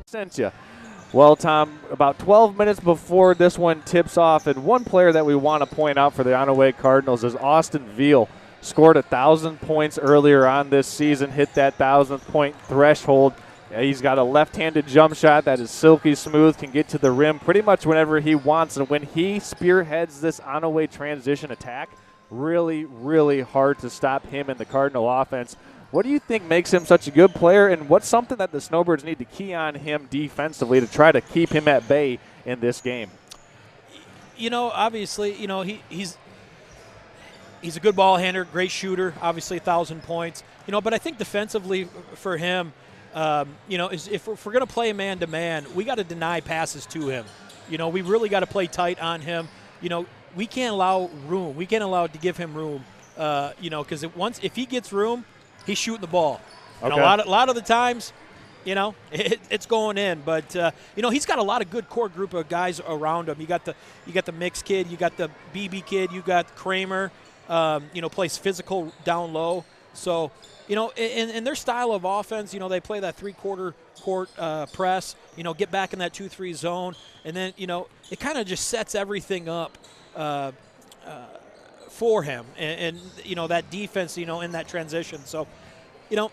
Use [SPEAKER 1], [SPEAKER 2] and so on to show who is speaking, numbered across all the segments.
[SPEAKER 1] Sent you. Well, Tom, about 12 minutes before this one tips off, and one player that we want to point out for the Onaway Cardinals is Austin Veal. Scored 1,000 points earlier on this season, hit that 1,000-point threshold. He's got a left-handed jump shot that is silky smooth, can get to the rim pretty much whenever he wants. And when he spearheads this Onaway transition attack, really, really hard to stop him in the Cardinal offense. What do you think makes him such a good player, and what's something that the Snowbirds need to key on him defensively to try to keep him at bay in this game?
[SPEAKER 2] You know, obviously, you know, he's a good ball handler, great shooter, obviously 1,000 points. You know, but I think defensively for him, you know, if we're going to play man-to-man, we got to deny passes to him. You know, we really got to play tight on him. You know, we can't allow room. We can't allow to give him room, you know, because if he gets room, he's shooting the ball. Okay. And a lot of the times, you know, it's going in. But, you know, he's got a lot of good core group of guys around him. You got the Mix kid. You got the BB kid. You got Kramer, you know, plays physical down low. So, you know, in their style of offense, you know, they play that three-quarter court press, you know, get back in that 2-3 zone. And then, you know, it kind of just sets everything up for him. And, you know, that defense, you know, in that transition. So, you know,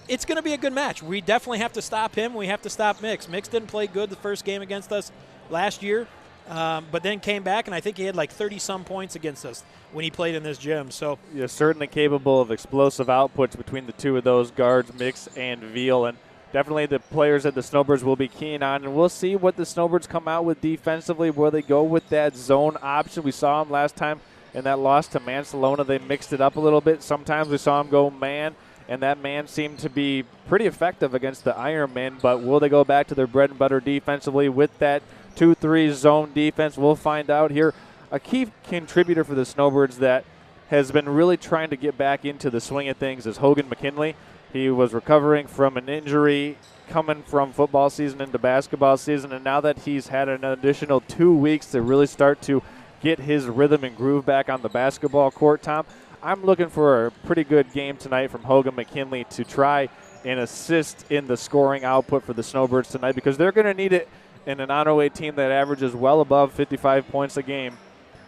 [SPEAKER 2] it's going to be a good match. We definitely have to stop him. We have to stop Mix. Mix didn't play good the first game against us last year, but then came back, and I think he had like 30-some points against us when he played in this gym. So
[SPEAKER 1] you're certainly capable of explosive outputs between the two of those guards, Mix and Veal, and definitely the players that the Snowbirds will be keen on. And we'll see what the Snowbirds come out with defensively, where they go with that zone option. We saw them last time in that loss to Mansalona. They mixed it up a little bit. Sometimes we saw them go man, and that man seemed to be pretty effective against the Ironmen. But will they go back to their bread and butter defensively with that 2-3 zone defense? We'll find out here. A key contributor for the Snowbirds that has been really trying to get back into the swing of things is Hogan McKinley. He was recovering from an injury coming from football season into basketball season, and now that he's had an additional 2 weeks to really start to get his rhythm and groove back on the basketball court, Tom, I'm looking for a pretty good game tonight from Hogan McKinley to try and assist in the scoring output for the Snowbirds tonight, because they're going to need it in an Onaway team that averages well above 55 points a game.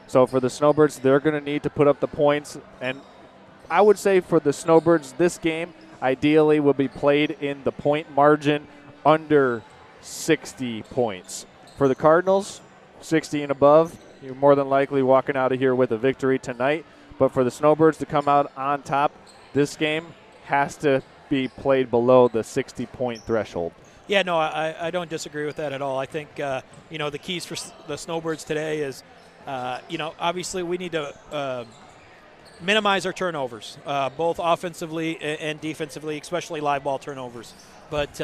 [SPEAKER 1] So for the Snowbirds, they're going to need to put up the points. And I would say for the Snowbirds, this game ideally will be played in the point margin under 60 points. For the Cardinals, 60 and above, you're more than likely walking out of here with a victory tonight. But for the Snowbirds to come out on top, this game has to be played below the 60-point threshold.
[SPEAKER 2] Yeah, no, I don't disagree with that at all. I think, you know, the keys for the Snowbirds today is, you know, obviously we need to minimize our turnovers, both offensively and defensively, especially live ball turnovers. But,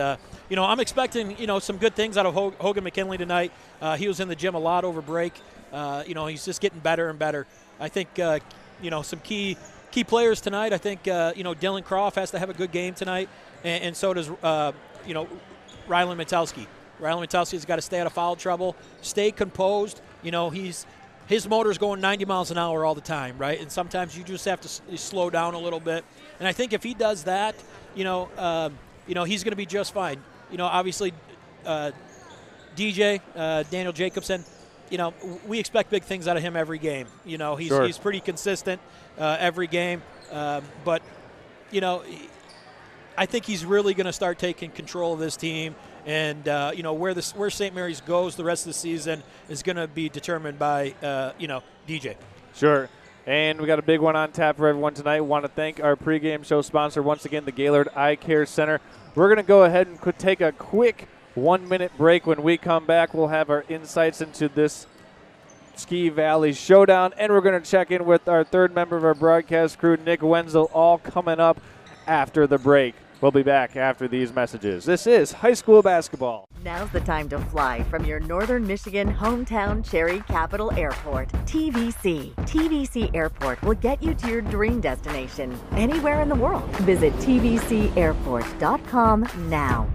[SPEAKER 2] you know, I'm expecting, you know, some good things out of Hogan McKinley tonight. He was in the gym a lot over break. You know, he's just getting better and better. I think, you know, some key players tonight. I think, you know, Dylan Croft has to have a good game tonight, and so does, you know, Rylan Metelsky. Rylan Metelsky's got to stay out of foul trouble, stay composed. You know, his motor's going 90 miles an hour all the time, right? And sometimes you just have to slow down a little bit. And I think if he does that, you know, he's going to be just fine. You know, obviously, DJ, Daniel Jacobson, you know, we expect big things out of him every game. You know, he's pretty consistent every game. But, you know, I think he's really going to start taking control of this team. And, you know, where St. Mary's goes the rest of the season is going to be determined by, you know, DJ.
[SPEAKER 1] Sure. And we got a big one on tap for everyone tonight. Want to thank our pregame show sponsor once again, the Gaylord Eye Care Center. We're going to go ahead and take a quick 1-minute break. When we come back, we'll have our insights into this Ski Valley Showdown, and we're going to check in with our third member of our broadcast crew, Nick Wenzel, all coming up after the break. We'll be back after these messages. This is high school basketball.
[SPEAKER 3] Now's the time to fly from your Northern Michigan hometown Cherry Capital Airport, TVC. TVC Airport will get you to your dream destination anywhere in the world. Visit tvcairport.com now.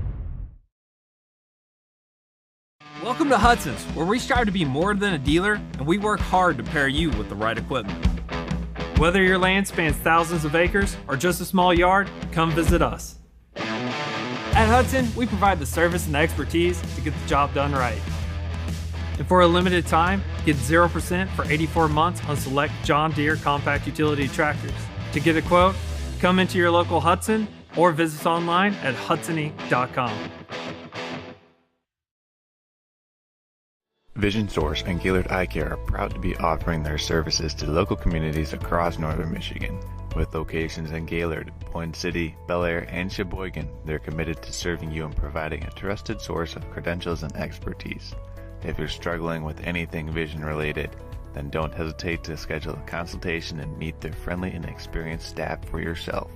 [SPEAKER 4] Welcome to Hudson's, where we strive to be more than a dealer, and we work hard to pair you with the right equipment. Whether your land spans thousands of acres or just a small yard, come visit us. At Hudson, we provide the service and expertise to get the job done right. And for a limited time, get 0% for 84 months on select John Deere compact utility tractors. To get a quote, come into your local Hudson or visit us online at hudsony.com.
[SPEAKER 5] Vision Source and Gaylord Eye Care are proud to be offering their services to local communities across northern Michigan. With locations in Gaylord, Point City, Bel Air, and Sheboygan, they're committed to serving you and providing a trusted source of credentials and expertise. If you're struggling with anything vision related, then don't hesitate to schedule a consultation and meet their friendly and experienced staff for yourself.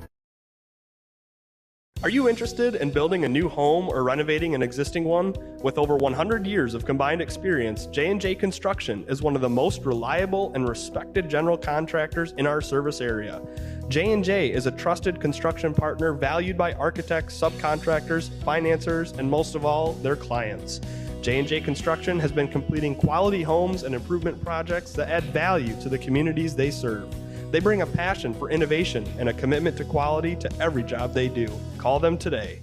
[SPEAKER 6] Are you interested in building a new home or renovating an existing one? With over 100 years of combined experience, J&J Construction is one of the most reliable and respected general contractors in our service area. J&J is a trusted construction partner valued by architects, subcontractors, financiers, and most of all, their clients. J&J Construction has been completing quality homes and improvement projects that add value to the communities they serve. They bring a passion for innovation and a commitment to quality to every job they do. Call them today.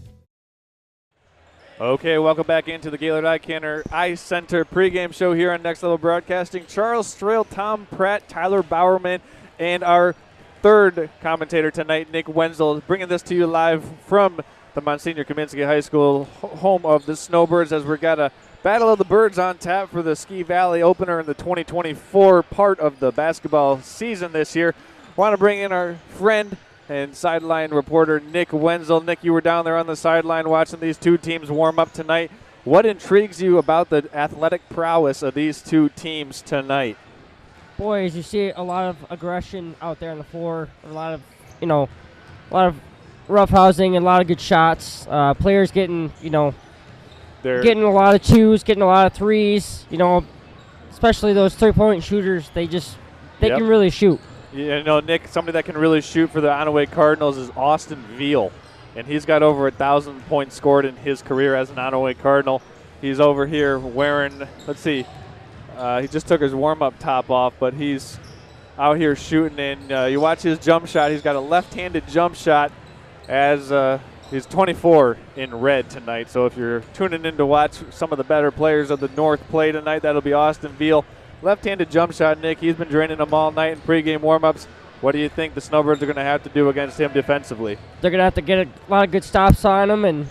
[SPEAKER 1] Okay, welcome back into the Gaylord Eye Center pregame show here on Next Level Broadcasting. Charles Strail, Tom Pratt, Tyler Bowerman, and our third commentator tonight, Nick Wenzel, bringing this to you live from the Monsignor Kaminsky High School, home of the Snowbirds, as we've got a Battle of the Birds on tap for the Ski Valley opener in the 2024 part of the basketball season this year. Want to bring in our friend and sideline reporter Nick Wenzel. Nick, you were down there on the sideline watching these two teams warm up tonight. What intrigues you about the athletic prowess of these two teams tonight?
[SPEAKER 7] Boys, you see a lot of aggression out there on the floor, a lot of roughhousing and a lot of good shots. Players getting, getting a lot of twos, getting a lot of threes, especially those three-point shooters. They can really shoot.
[SPEAKER 1] Yeah, Nick, somebody that can really shoot for the Onaway Cardinals is Austin Veal, and he's got over 1,000 points scored in his career as an Onaway Cardinal. He's over here wearing, he just took his warm-up top off, but he's out here shooting, and you watch his jump shot. He's got a left-handed jump shot as he's 24 in red tonight. So if you're tuning in to watch some of the better players of the North play tonight, that'll be Austin Veal. Left-handed jump shot, Nick. He's been draining them all night in pregame warm-ups. What do you think the Snowbirds are going to have to do against him defensively?
[SPEAKER 7] They're going to have to get a lot of good stops on him and,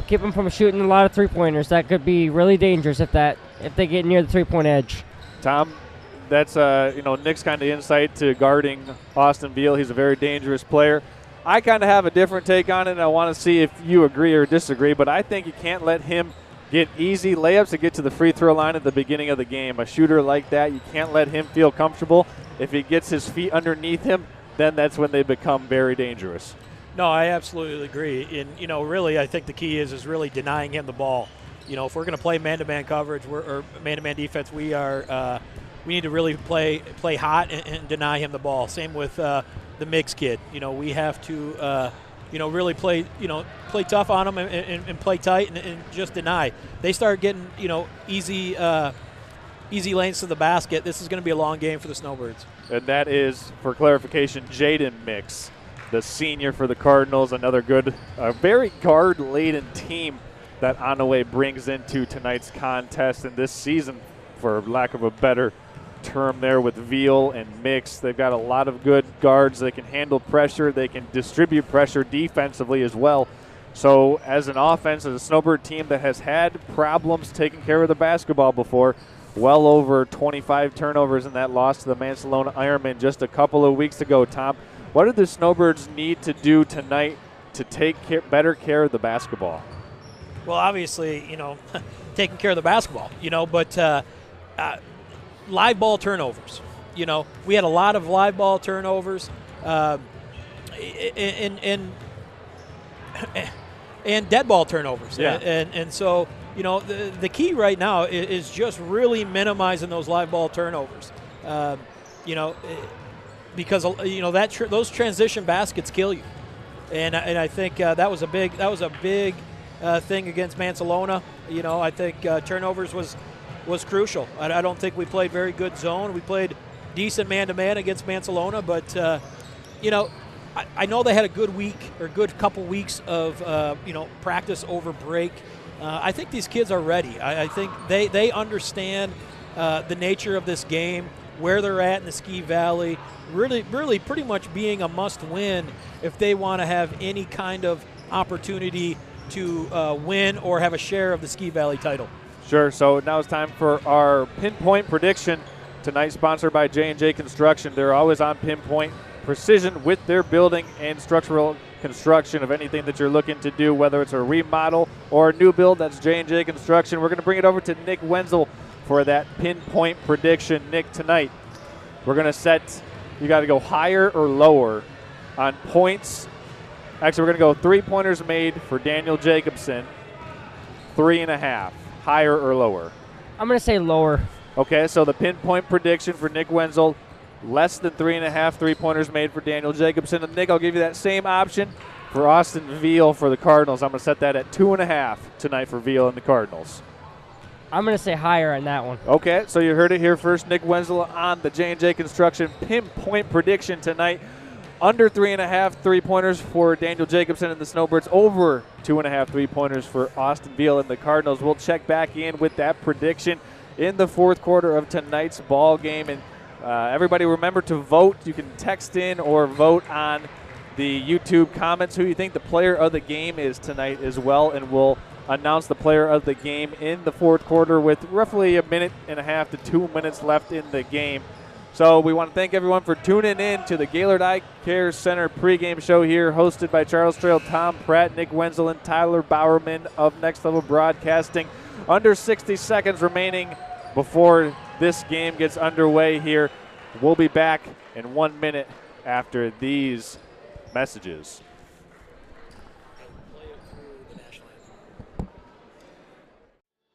[SPEAKER 7] keep him from shooting a lot of three-pointers. That could be really dangerous if they get near the three-point edge.
[SPEAKER 1] Tom, that's Nick's kind of insight to guarding Austin Veal. He's a very dangerous player. I kind of have a different take on it, and I want to see if you agree or disagree, but I think you can't let him get easy layups to get to the free throw line at the beginning of the game. A shooter like that, you can't let him feel comfortable. If he gets his feet underneath him, then that's when they become very dangerous.
[SPEAKER 2] No, I absolutely agree. And, really, I think the key is really denying him the ball. If we're going to play man-to-man coverage or man-to-man defense, we need to really play hot and deny him the ball. Same with the Mix kid. We have to, really play tough on them and play tight and just deny. They start getting, easy lanes to the basket. This is going to be a long game for the Snowbirds.
[SPEAKER 1] And that is, for clarification, Jaden Mix, the senior for the Cardinals. Another good, very guard-laden team that Onaway brings into tonight's contest and this season, for lack of a better term there, with Veal and Mix. They've got a lot of good guards. They can handle pressure. They can distribute pressure defensively as well. So as an offense, as a Snowbird team that has had problems taking care of the basketball before, well over 25 turnovers in that loss to the Mansalona Ironmen just a couple of weeks ago, Tom. What do the Snowbirds need to do tonight to take better care of the basketball?
[SPEAKER 2] Well, obviously, taking care of the basketball, but live ball turnovers. We had a lot of live ball turnovers, and dead ball turnovers.
[SPEAKER 1] Yeah.
[SPEAKER 2] And so, the key right now is just really minimizing those live ball turnovers. Because those transition baskets kill you, and I think that was a big thing against Mansalona. I think turnovers was crucial. I don't think we played very good zone. We played decent man-to-man against Mansalona, but, I know they had a good week or good couple weeks of practice over break. I think these kids are ready. I think they understand the nature of this game, where they're at in the Ski Valley, really pretty much being a must-win if they want to have any kind of opportunity to win or have a share of the Ski Valley title.
[SPEAKER 1] Sure. So now it's time for our pinpoint prediction. Tonight sponsored by J&J Construction. They're always on pinpoint precision with their building and structural construction of anything that you're looking to do, whether it's a remodel or a new build. That's J&J Construction. We're going to bring it over to Nick Wenzel for that pinpoint prediction. Nick, tonight we're going to set, you got to go higher or lower on points. Actually, we're going to go 3-pointers made for Daniel Jacobson, 3.5, higher or lower.
[SPEAKER 7] I'm going to say lower.
[SPEAKER 1] Okay, so the pinpoint prediction for Nick Wenzel, less than 3.5 3-pointers made for Daniel Jacobson. And Nick, I'll give you that same option for Austin Veal for the Cardinals. I'm going to set that at 2.5 tonight for Veal and the Cardinals.
[SPEAKER 7] I'm going to say higher on that one.
[SPEAKER 1] Okay, so you heard it here first. Nick Wenzel on the J&J Construction pinpoint prediction tonight. Under 3.5 3-pointers for Daniel Jacobson and the Snowbirds. Over 2.5 3-pointers for Austin Veal and the Cardinals. We'll check back in with that prediction in the fourth quarter of tonight's ball game. And everybody remember to vote. You can text in or vote on the YouTube comments who you think the player of the game is tonight as well. And we'll announce the player of the game in the fourth quarter with roughly 1.5 to 2 minutes left in the game. So we want to thank everyone for tuning in to the Gaylord Eye Care Center pregame show here, hosted by Charles Trail, Tom Pratt, Nick Wenzel, and Tyler Bowerman of Next Level Broadcasting. Under 60 seconds remaining before this game gets underway here. We'll be back in 1 minute after these messages.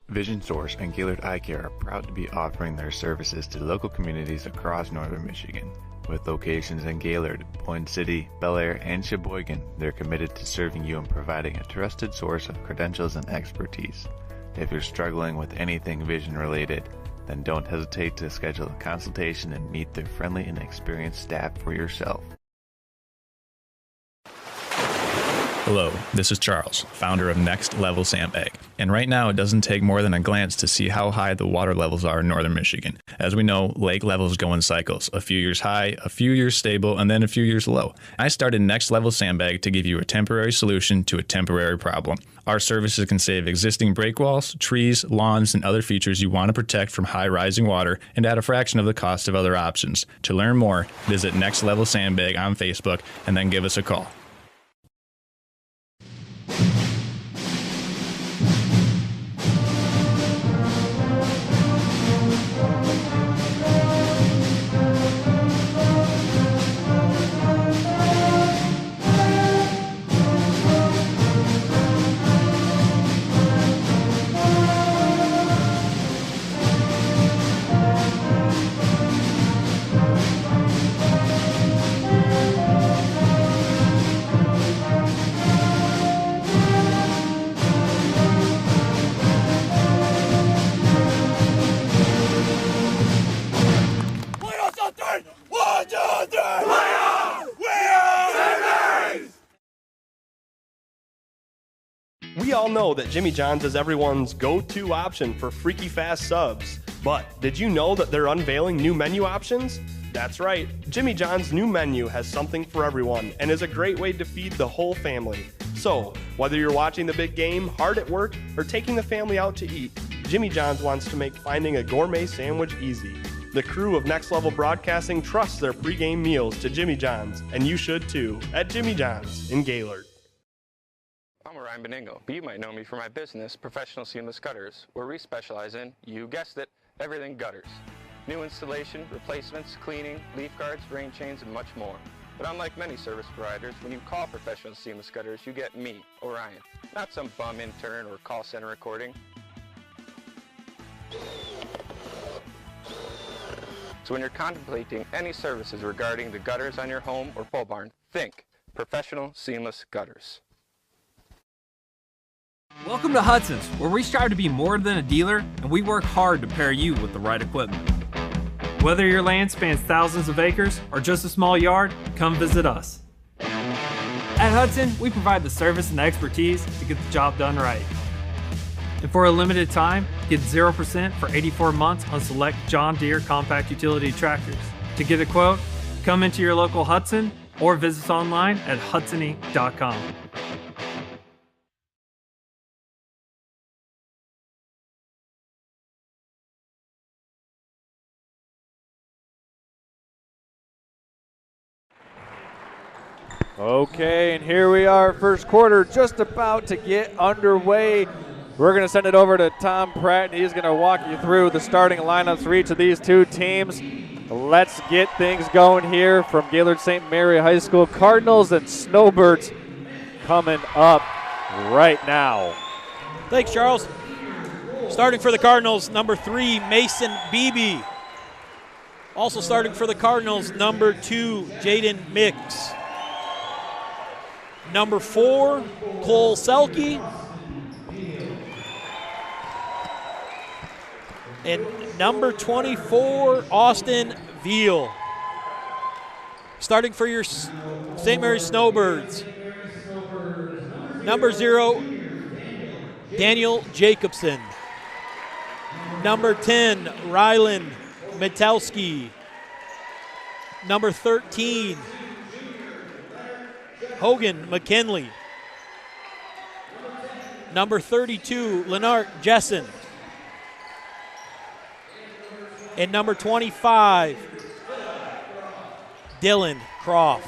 [SPEAKER 5] Vision Source and Gaylord Eye Care are proud to be offering their services to local communities across northern Michigan. With locations in Gaylord, Point City, Bel Air, and Sheboygan, they're committed to serving you and providing a trusted source of credentials and expertise. If you're struggling with anything vision related, then don't hesitate to schedule a consultation and meet their friendly and experienced staff for yourself.
[SPEAKER 8] Hello, this is Charles, founder of Next Level Sandbag. And right now, it doesn't take more than a glance to see how high the water levels are in northern Michigan. As we know, lake levels go in cycles, a few years high, a few years stable, and then a few years low. I started Next Level Sandbag to give you a temporary solution to a temporary problem. Our services can save existing break walls, trees, lawns, and other features you want to protect from high rising water and at a fraction of the cost of other options. To learn more, visit Next Level Sandbag on Facebook and then give us a call.
[SPEAKER 6] We all know that Jimmy John's is everyone's go-to option for freaky fast subs. But did you know that they're unveiling new menu options? That's right, Jimmy John's new menu has something for everyone and is a great way to feed the whole family. So, whether you're watching the big game, hard at work, or taking the family out to eat, Jimmy John's wants to make finding a gourmet sandwich easy. The crew of Next Level Broadcasting trusts their pregame meals to Jimmy John's, and you should too, at Jimmy John's in Gaylord.
[SPEAKER 9] I'm Ryan Beningo, but you might know me for my business, Professional Seamless Gutters, where we specialize in, you guessed it, everything gutters. New installation, replacements, cleaning, leaf guards, rain chains, and much more. But unlike many service providers, when you call Professional Seamless Gutters, you get me, Orion, not some bum intern or call center recording. So when you're contemplating any services regarding the gutters on your home or pole barn, think Professional Seamless Gutters.
[SPEAKER 4] Welcome to Hudson's, where we strive to be more than a dealer, and we work hard to pair you with the right equipment. Whether your land spans thousands of acres or just a small yard, come visit us. Hudson, we provide the service and expertise to get the job done right. And for a limited time, get 0% for 84 months on select John Deere compact utility tractors. To get a quote, come into your local Hudson or visit us online at hudsony.com.
[SPEAKER 1] Okay, and here we are, first quarter just about to get underway. We're going to send it over to Tom Pratt, and he's going to walk you through the starting lineups for each of these two teams. Let's get things going here from Gaylord St. Mary High School. Cardinals and Snowbirds coming up right now.
[SPEAKER 2] Thanks, Charles. Starting for the Cardinals, number 3, Mason Beebe. Also starting for the Cardinals, number 2, Jaden Mix. Number 4, Cole Selke. And number 24, Austin Veal. Starting for your St. Mary's Snowbirds, number 0, Daniel Jacobson. Number 10, Rylan Metelski. Number 13, Hogan McKinley. Number 32, Lennart Jessen. And number 25, Dylan Croft.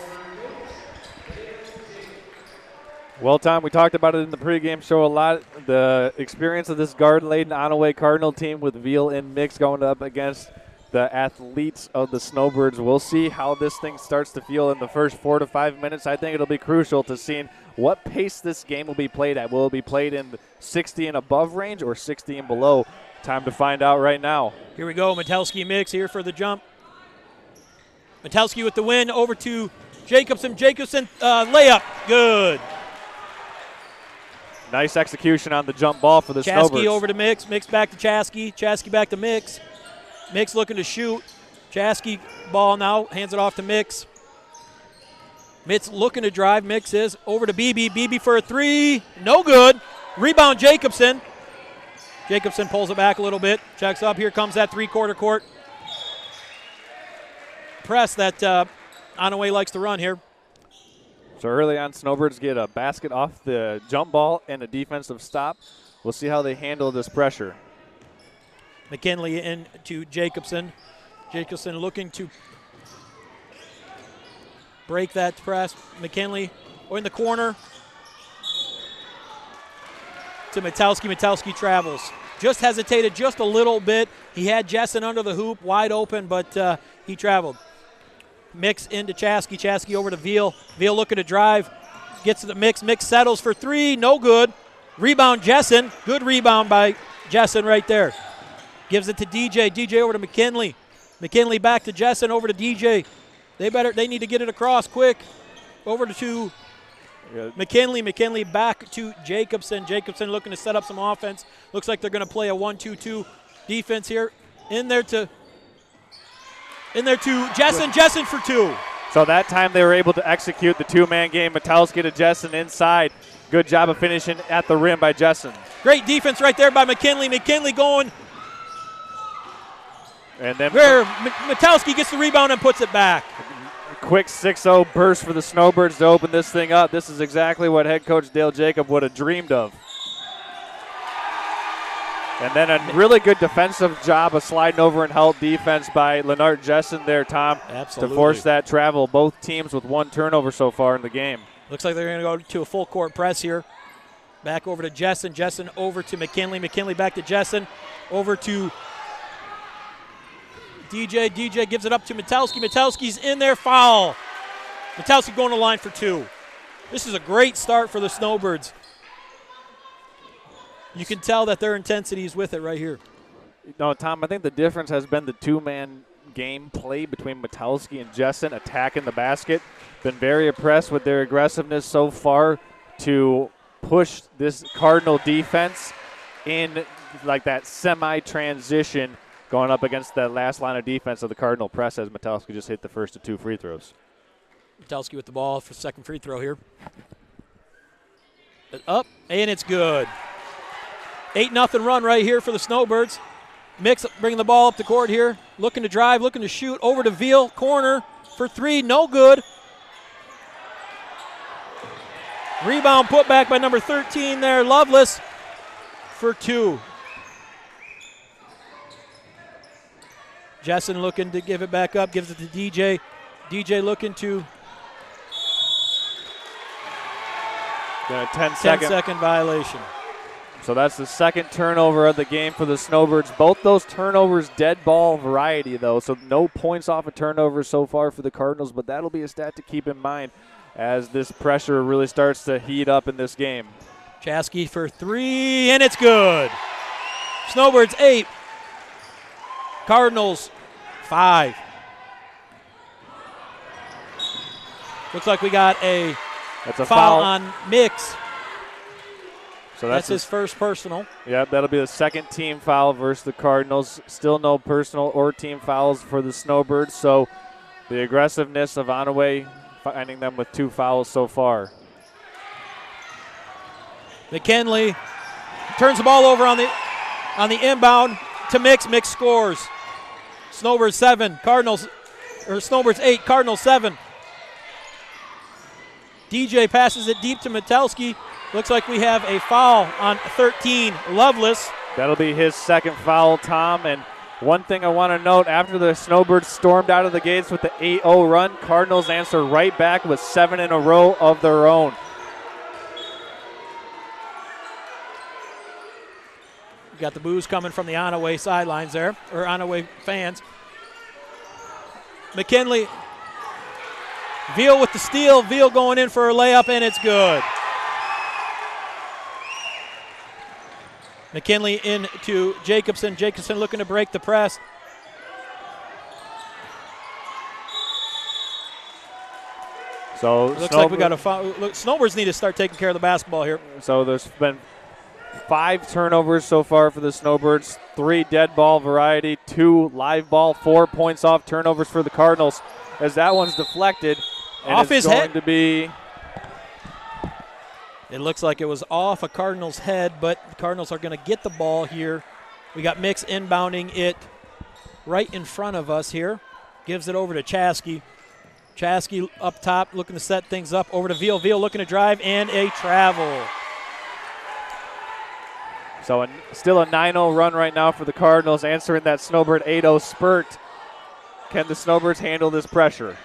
[SPEAKER 1] Well, Tom, we talked about it in the pregame show a lot. The experience of this guard-laden Onaway Cardinal team with Veal and Mix going up against the athletes of the Snowbirds. We'll see how this thing starts to feel in the first 4 to 5 minutes. I think it'll be crucial to seeing what pace this game will be played at. Will it be played in the 60 and above range or 60 and below? Time to find out right now.
[SPEAKER 2] Here we go. Metelski Mix here for the jump. Metelski with the win over to Jacobson. Jacobson layup. Good.
[SPEAKER 1] Nice execution on the jump ball for the Snowbirds.
[SPEAKER 2] Chasky over to Mix. Mix back to Chasky. Chasky back to Mix. Mix looking to shoot. Chasky ball now. Hands it off to Mix. Mix looking to drive. Mix is over to BB. BB for a 3. No good. Rebound Jacobson. Jacobson pulls it back a little bit. Checks up. Here comes that three-quarter court press that Onaway likes to run here.
[SPEAKER 1] So early on, Snowbirds get a basket off the jump ball and a defensive stop. We'll see how they handle this pressure.
[SPEAKER 2] McKinley into Jacobson. Jacobson looking to break that press. McKinley in the corner to Metelski. Metelski travels. Just hesitated just a little bit. He had Jessen under the hoop, wide open, but he traveled. Mix into Chasky. Chasky over to Veal. Veal looking to drive. Gets to the Mix. Mix settles for 3. No good. Rebound Jessen. Good rebound by Jessen right there. Gives it to DJ. DJ over to McKinley. McKinley back to Jessen. Over to DJ. They need to get it across quick. Over to McKinley. McKinley back to Jacobson. Jacobson looking to set up some offense. Looks like they're going to play a 1-2-2 defense here. In there to Jessen. Jessen for 2.
[SPEAKER 1] So that time they were able to execute the two-man game. Metelski to Jessen inside. Good job of finishing at the rim by Jessen.
[SPEAKER 2] Great defense right there by McKinley. McKinley going.
[SPEAKER 1] And then
[SPEAKER 2] Metelski gets the rebound and puts it back.
[SPEAKER 1] Quick 6-0 burst for the Snowbirds to open this thing up. This is exactly what head coach Dale Jacob would have dreamed of. And then a really good defensive job of sliding over and help defense by Lennart Jessen there, Tom.
[SPEAKER 2] Absolutely.
[SPEAKER 1] To force that travel. Both teams with 1 turnover so far in the game.
[SPEAKER 2] Looks like they're going to go to a full court press here. Back over to Jessen. Jessen over to McKinley. McKinley back to Jessen. Over to DJ. DJ gives it up to Metelski. Metelski's in there. Foul. Metelski going to line for 2. This is a great start for the Snowbirds. You can tell that their intensity is with it right here.
[SPEAKER 1] No, Tom, I think the difference has been the two-man game play between Metelski and Jessen attacking the basket. Been very impressed with their aggressiveness so far to push this Cardinal defense in like that semi-transition going up against that last line of defense of the Cardinal press as Metelski just hit the first of 2 free throws.
[SPEAKER 2] Metelski with the ball for the second free throw here. Up, and it's good. 8-0 run right here for the Snowbirds. Mix bringing the ball up the court here. Looking to drive, looking to shoot. Over to Veal, corner for 3, no good. Rebound put back by number 13 there, Loveless, for 2. Jessen looking to give it back up, gives it to DJ. DJ looking to 10-second violation.
[SPEAKER 1] So that's the second turnover of the game for the Snowbirds. Both those turnovers dead ball variety, though, so no points off of turnovers so far for the Cardinals, but that'll be a stat to keep in mind as this pressure really starts to heat up in this game.
[SPEAKER 2] Chaskey for 3, and it's good. Snowbirds 8, Cardinals 5. Looks like we got a foul on Mix.
[SPEAKER 1] So
[SPEAKER 2] that's his first personal.
[SPEAKER 1] Yeah, that'll be the second team foul versus the Cardinals. Still no personal or team fouls for the Snowbirds, so the aggressiveness of Onaway finding them with 2 fouls so far.
[SPEAKER 2] McKinley turns the ball over on the inbound to Mix. Mix scores. Snowbirds 7, Snowbirds 8, Cardinals 7. DJ passes it deep to Metelski. Looks like we have a foul on 13, Loveless.
[SPEAKER 1] That'll be his second foul, Tom. And one thing I want to note, after the Snowbirds stormed out of the gates with the 8-0 run, Cardinals answer right back with 7 in a row of their own.
[SPEAKER 2] We got the boos coming from the Onaway sidelines there, or Onaway fans. McKinley, Veal with the steal. Veal going in for a layup, and it's good. McKinley into Jacobson. Jacobson looking to break the press.
[SPEAKER 1] So
[SPEAKER 2] looks like we got a foul. Snowbirds need to start taking care of the basketball here.
[SPEAKER 1] So there's been 5 turnovers so far for the Snowbirds, 3 dead ball variety, 2 live ball, 4 points off turnovers for the Cardinals. As that one's deflected, and
[SPEAKER 2] off his head.
[SPEAKER 1] To be.
[SPEAKER 2] It looks like it was off a Cardinals' head, but the Cardinals are going to get the ball here. We got Mix inbounding it right in front of us here. Gives it over to Chaskey. Chaskey up top looking to set things up. Over to Veal. Veal looking to drive, and a travel.
[SPEAKER 1] So still a 9-0 run right now for the Cardinals, answering that Snowbird 8-0 spurt. Can the Snowbirds handle this pressure?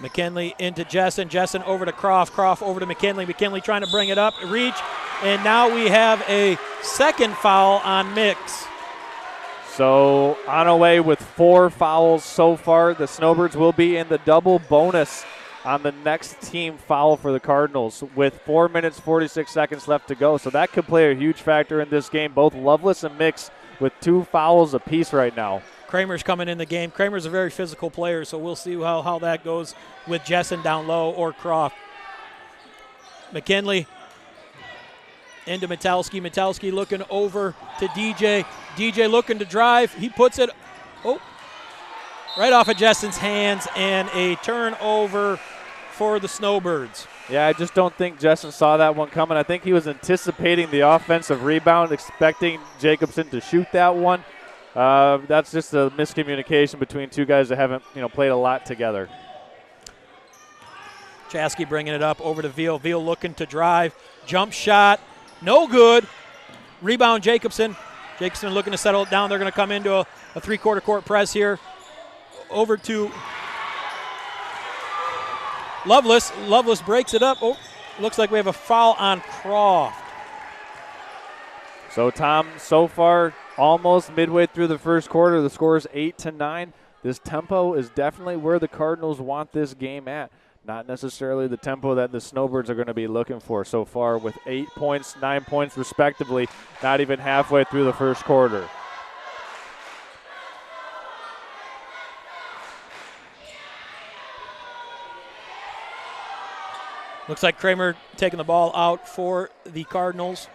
[SPEAKER 2] McKinley into Jessen. Jessen over to Croft. Croft over to McKinley. McKinley trying to bring it up. Reach. And now we have a second foul on Mix.
[SPEAKER 1] So Onaway with 4 fouls so far. The Snowbirds will be in the double bonus on the next team foul for the Cardinals with 4 minutes, 46 seconds left to go. So that could play a huge factor in this game. Both Loveless and Mix with 2 fouls apiece right now.
[SPEAKER 2] Kramer's coming in the game. Kramer's a very physical player, so we'll see how that goes with Jessen down low or Croft. McKinley into Metelski. Metelski looking over to DJ. DJ looking to drive. He puts it right off of Jessen's hands, and a turnover for the Snowbirds.
[SPEAKER 1] Yeah, I just don't think Jessen saw that one coming. I think he was anticipating the offensive rebound, expecting Jacobson to shoot that one. That's just a miscommunication between 2 guys that haven't, played a lot together.
[SPEAKER 2] Chaskey bringing it up over to Veal. Veal looking to drive. Jump shot. No good. Rebound Jacobson. Jacobson looking to settle it down. They're going to come into a 3-quarter court press here. Over to Loveless. Loveless breaks it up. Looks like we have a foul on Croft.
[SPEAKER 1] So, Tom, so far, almost midway through the first quarter, the score is 8-9. This tempo is definitely where the Cardinals want this game at. Not necessarily the tempo that the Snowbirds are going to be looking for so far, with 8 points, 9 points respectively, not even halfway through the first quarter.
[SPEAKER 2] Looks like Kramer taking the ball out for the Cardinals.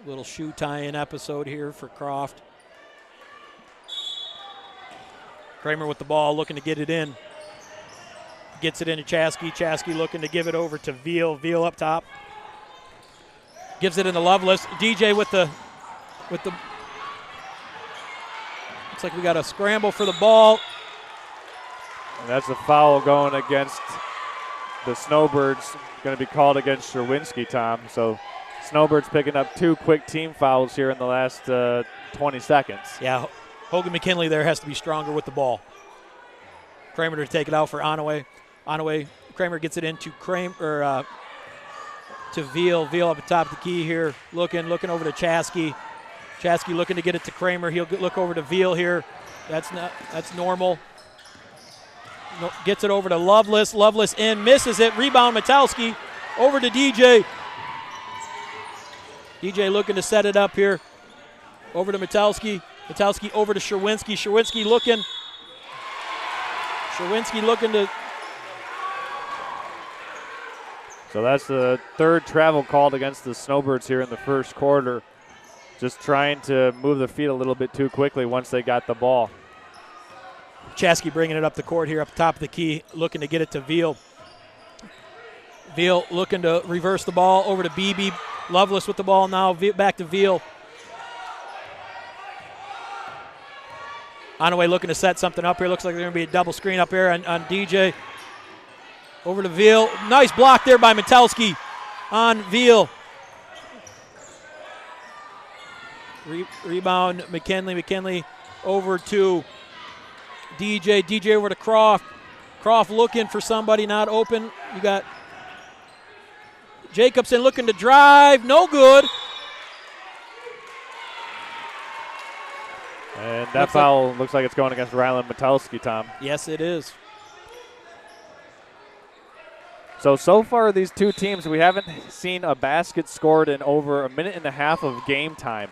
[SPEAKER 2] Little shoe tie-in episode here for Croft. Kramer with the ball looking to get it in. Gets it into Chasky. Chasky looking to give it over to Veal. Veal up top. Gives it into Loveless. DJ with the looks like we got a scramble for the ball.
[SPEAKER 1] And that's a foul going against the Snowbirds. Going to be called against Sherwinski, Tom. So Snowbirds picking up 2 quick team fouls here in the last 20 seconds.
[SPEAKER 2] Yeah, Hogan McKinley there has to be stronger with the ball. Kramer to take it out for Onaway. Kramer gets it into to Veal. Veal up at top of the key here, looking over to Chasky. Chasky looking to get it to Kramer. He'll look over to Veal here. That's normal. Gets it over to Loveless. Loveless in, misses it. Rebound Metalski. Over to DJ. DJ looking to set it up here. Over to Metalski. Metalski over to Sherwinski. Sherwinski looking to.
[SPEAKER 1] So that's the 3rd travel called against the Snowbirds here in the first quarter. Just trying to move the feet a little bit too quickly once they got the ball.
[SPEAKER 2] Chasky bringing it up the court here, up top of the key, looking to get it to Veal. Veal looking to reverse the ball over to BB. Loveless with the ball now, back to Veal. Onaway looking to set something up here. Looks like there's going to be a double screen up here on DJ. Over to Veal. Nice block there by Metelski on Veal. Rebound McKinley. McKinley over to DJ. DJ over to Croft. Croft looking for somebody not open. You got Jacobson looking to drive. No good.
[SPEAKER 1] And that foul looks like it's going against Ryland Metelski, Tom.
[SPEAKER 2] Yes, it is.
[SPEAKER 1] So far these 2 teams, we haven't seen a basket scored in over a minute and a half of game time.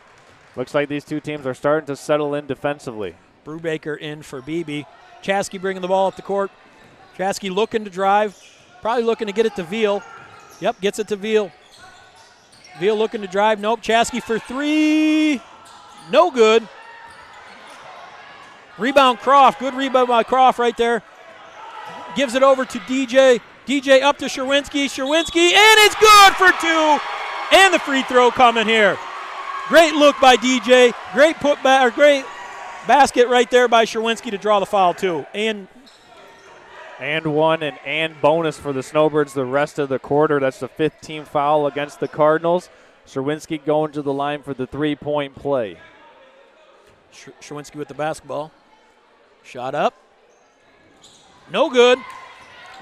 [SPEAKER 1] Looks like these 2 teams are starting to settle in defensively.
[SPEAKER 2] Brubaker in for BB. Chasky bringing the ball up the court. Chasky looking to drive. Probably looking to get it to Veal. Yep, gets it to Veal. Veal looking to drive. Nope. Chasky for 3. No good. Rebound Croft. Good rebound by Croft right there. Gives it over to DJ. DJ up to Sherwinski. Sherwinski, and it's good for 2. And the free throw coming here. Great look by DJ. Great great basket right there by Sherwinski to draw the foul too. And
[SPEAKER 1] 1 and bonus for the Snowbirds the rest of the quarter. That's the 5th team foul against the Cardinals. Sherwinski going to the line for the 3-point play.
[SPEAKER 2] Sherwinski with the basketball. Shot up. No good.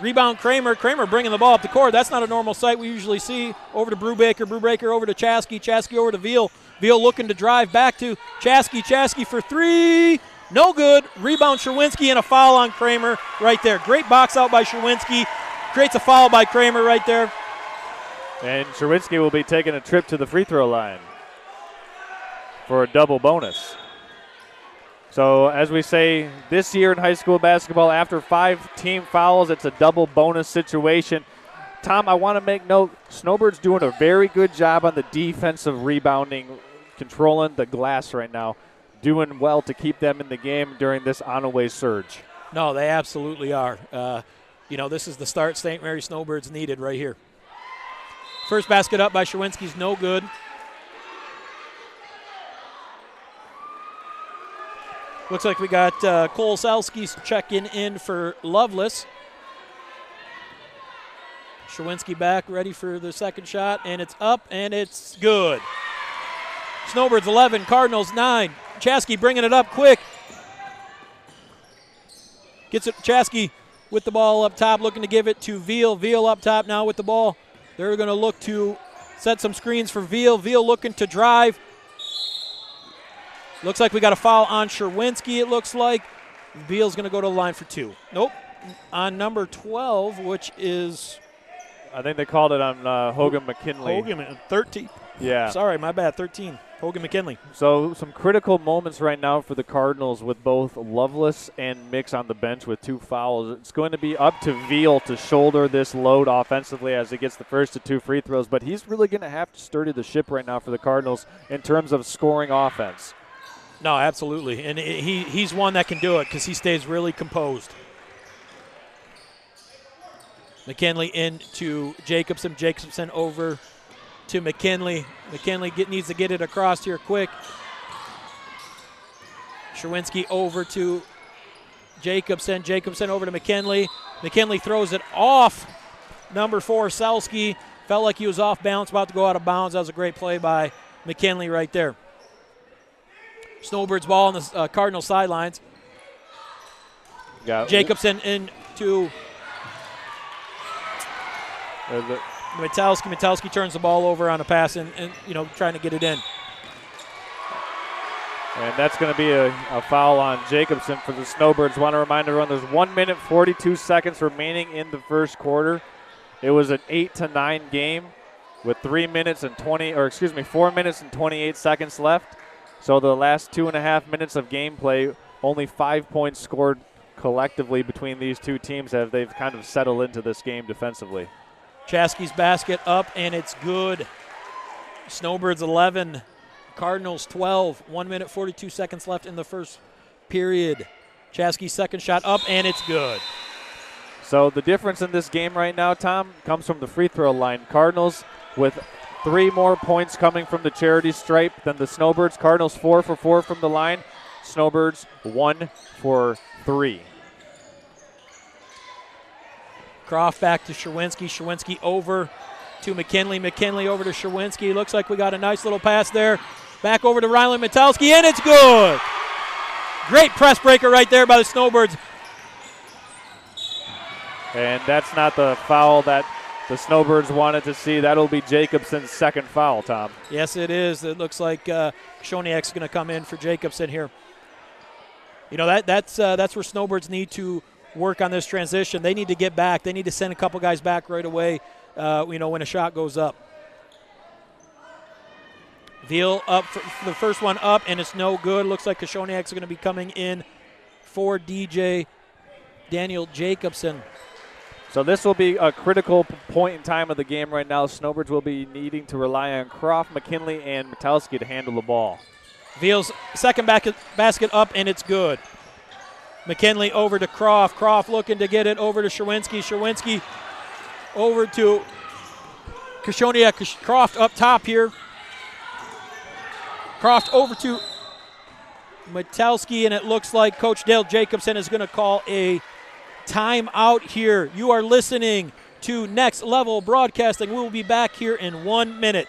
[SPEAKER 2] Rebound Kramer. Kramer bringing the ball up the court. That's not a normal sight we usually see. Over to Brubaker. Brubaker over to Chasky. Chasky over to Veal. Veal looking to drive back to Chasky. Chasky for 3. No good. Rebound Sherwinski and a foul on Kramer right there. Great box out by Sherwinski. Creates a foul by Kramer right there.
[SPEAKER 1] And Sherwinski will be taking a trip to the free throw line for a double bonus. So as we say, this year in high school basketball, after 5 team fouls, it's a double bonus situation. Tom, I want to make note, Snowbirds doing a very good job on the defensive rebounding, controlling the glass right now, doing well to keep them in the game during this Onaway surge.
[SPEAKER 2] No, they absolutely are. This is the start St. Mary Snowbirds needed right here. First basket up by Sherwinski's no good. Looks like we got Cole Salski's checking in for Loveless. Sherwinski back, ready for the second shot, and it's up, and it's good. Snowbirds 11, Cardinals 9. Chasky bringing it up quick. Gets it, Chasky with the ball up top, looking to give it to Veal. Veal up top now with the ball. They're going to look to set some screens for Veal. Veal looking to drive. Looks like we got a foul on Sherwinski, it looks like. Veal's going to go to the line for 2. Nope. On number 12, which is...
[SPEAKER 1] I think they called it on Hogan McKinley.
[SPEAKER 2] Hogan, 13.
[SPEAKER 1] Yeah.
[SPEAKER 2] Sorry, my bad, 13. Hogan McKinley.
[SPEAKER 1] So some critical moments right now for the Cardinals with both Loveless and Mix on the bench with 2 fouls. It's going to be up to Veal to shoulder this load offensively as he gets the first of 2 free throws, but he's really going to have to steady the ship right now for the Cardinals in terms of scoring offense.
[SPEAKER 2] No, absolutely. And he's one that can do it because he stays really composed. McKinley into Jacobson. Jacobson over to McKinley. McKinley needs to get it across here quick. Sherwinski over to Jacobson. Jacobson over to McKinley. McKinley throws it off. Number 4, Selski. Felt like he was off balance, about to go out of bounds. That was a great play by McKinley right there. Snowbirds ball on the Cardinal sidelines. Jacobson into Metalski. Metalski turns the ball over on a pass and trying to get it in.
[SPEAKER 1] And that's going to be a foul on Jacobson for the Snowbirds. Want to remind everyone there's 1 minute 42 seconds remaining in the first quarter. It was an 8-9 game with 4 minutes and 28 seconds left. So the last 2.5 minutes of gameplay, only 5 points scored collectively between these two teams as they've kind of settled into this game defensively.
[SPEAKER 2] Chaskey's basket up, and it's good. Snowbirds 11, Cardinals 12. 1 minute 42 seconds left in the first period. Chaskey's second shot up, and it's good.
[SPEAKER 1] So the difference in this game right now, Tom, comes from the free throw line. Cardinals with 3 more points coming from the charity stripe than the Snowbirds. Cardinals 4 for 4 from the line. Snowbirds 1 for 3.
[SPEAKER 2] Croft back to Sherwinski. Sherwinski over to McKinley. McKinley over to Sherwinski. Looks like we got a nice little pass there. Back over to Rylan Metalski, and it's good. Great press breaker right there by the Snowbirds.
[SPEAKER 1] And that's not the foul that the Snowbirds wanted to see. That'll be Jacobson's second foul, Tom.
[SPEAKER 2] Yes, it is. It looks like Shoniak's going to come in for Jacobson here. That's where Snowbirds need to work on this transition. They need to get back. They need to send a couple guys back right away, when a shot goes up. Veal up for the first one up, and it's no good. Looks like Kashoniak's going to be coming in for DJ Daniel Jacobson.
[SPEAKER 1] So this will be a critical point in time of the game right now. Snowbirds will be needing to rely on Croft, McKinley, and Metalski to handle the ball.
[SPEAKER 2] Veal's second basket up, and it's good. McKinley over to Croft. Croft looking to get it over to Sherwinski. Sherwinski over to Kashoniak. Croft up top here. Croft over to Metalski, and it looks like Coach Dale Jacobson is going to call a timeout here. You are listening to Next Level Broadcasting. We will be back here in 1 minute.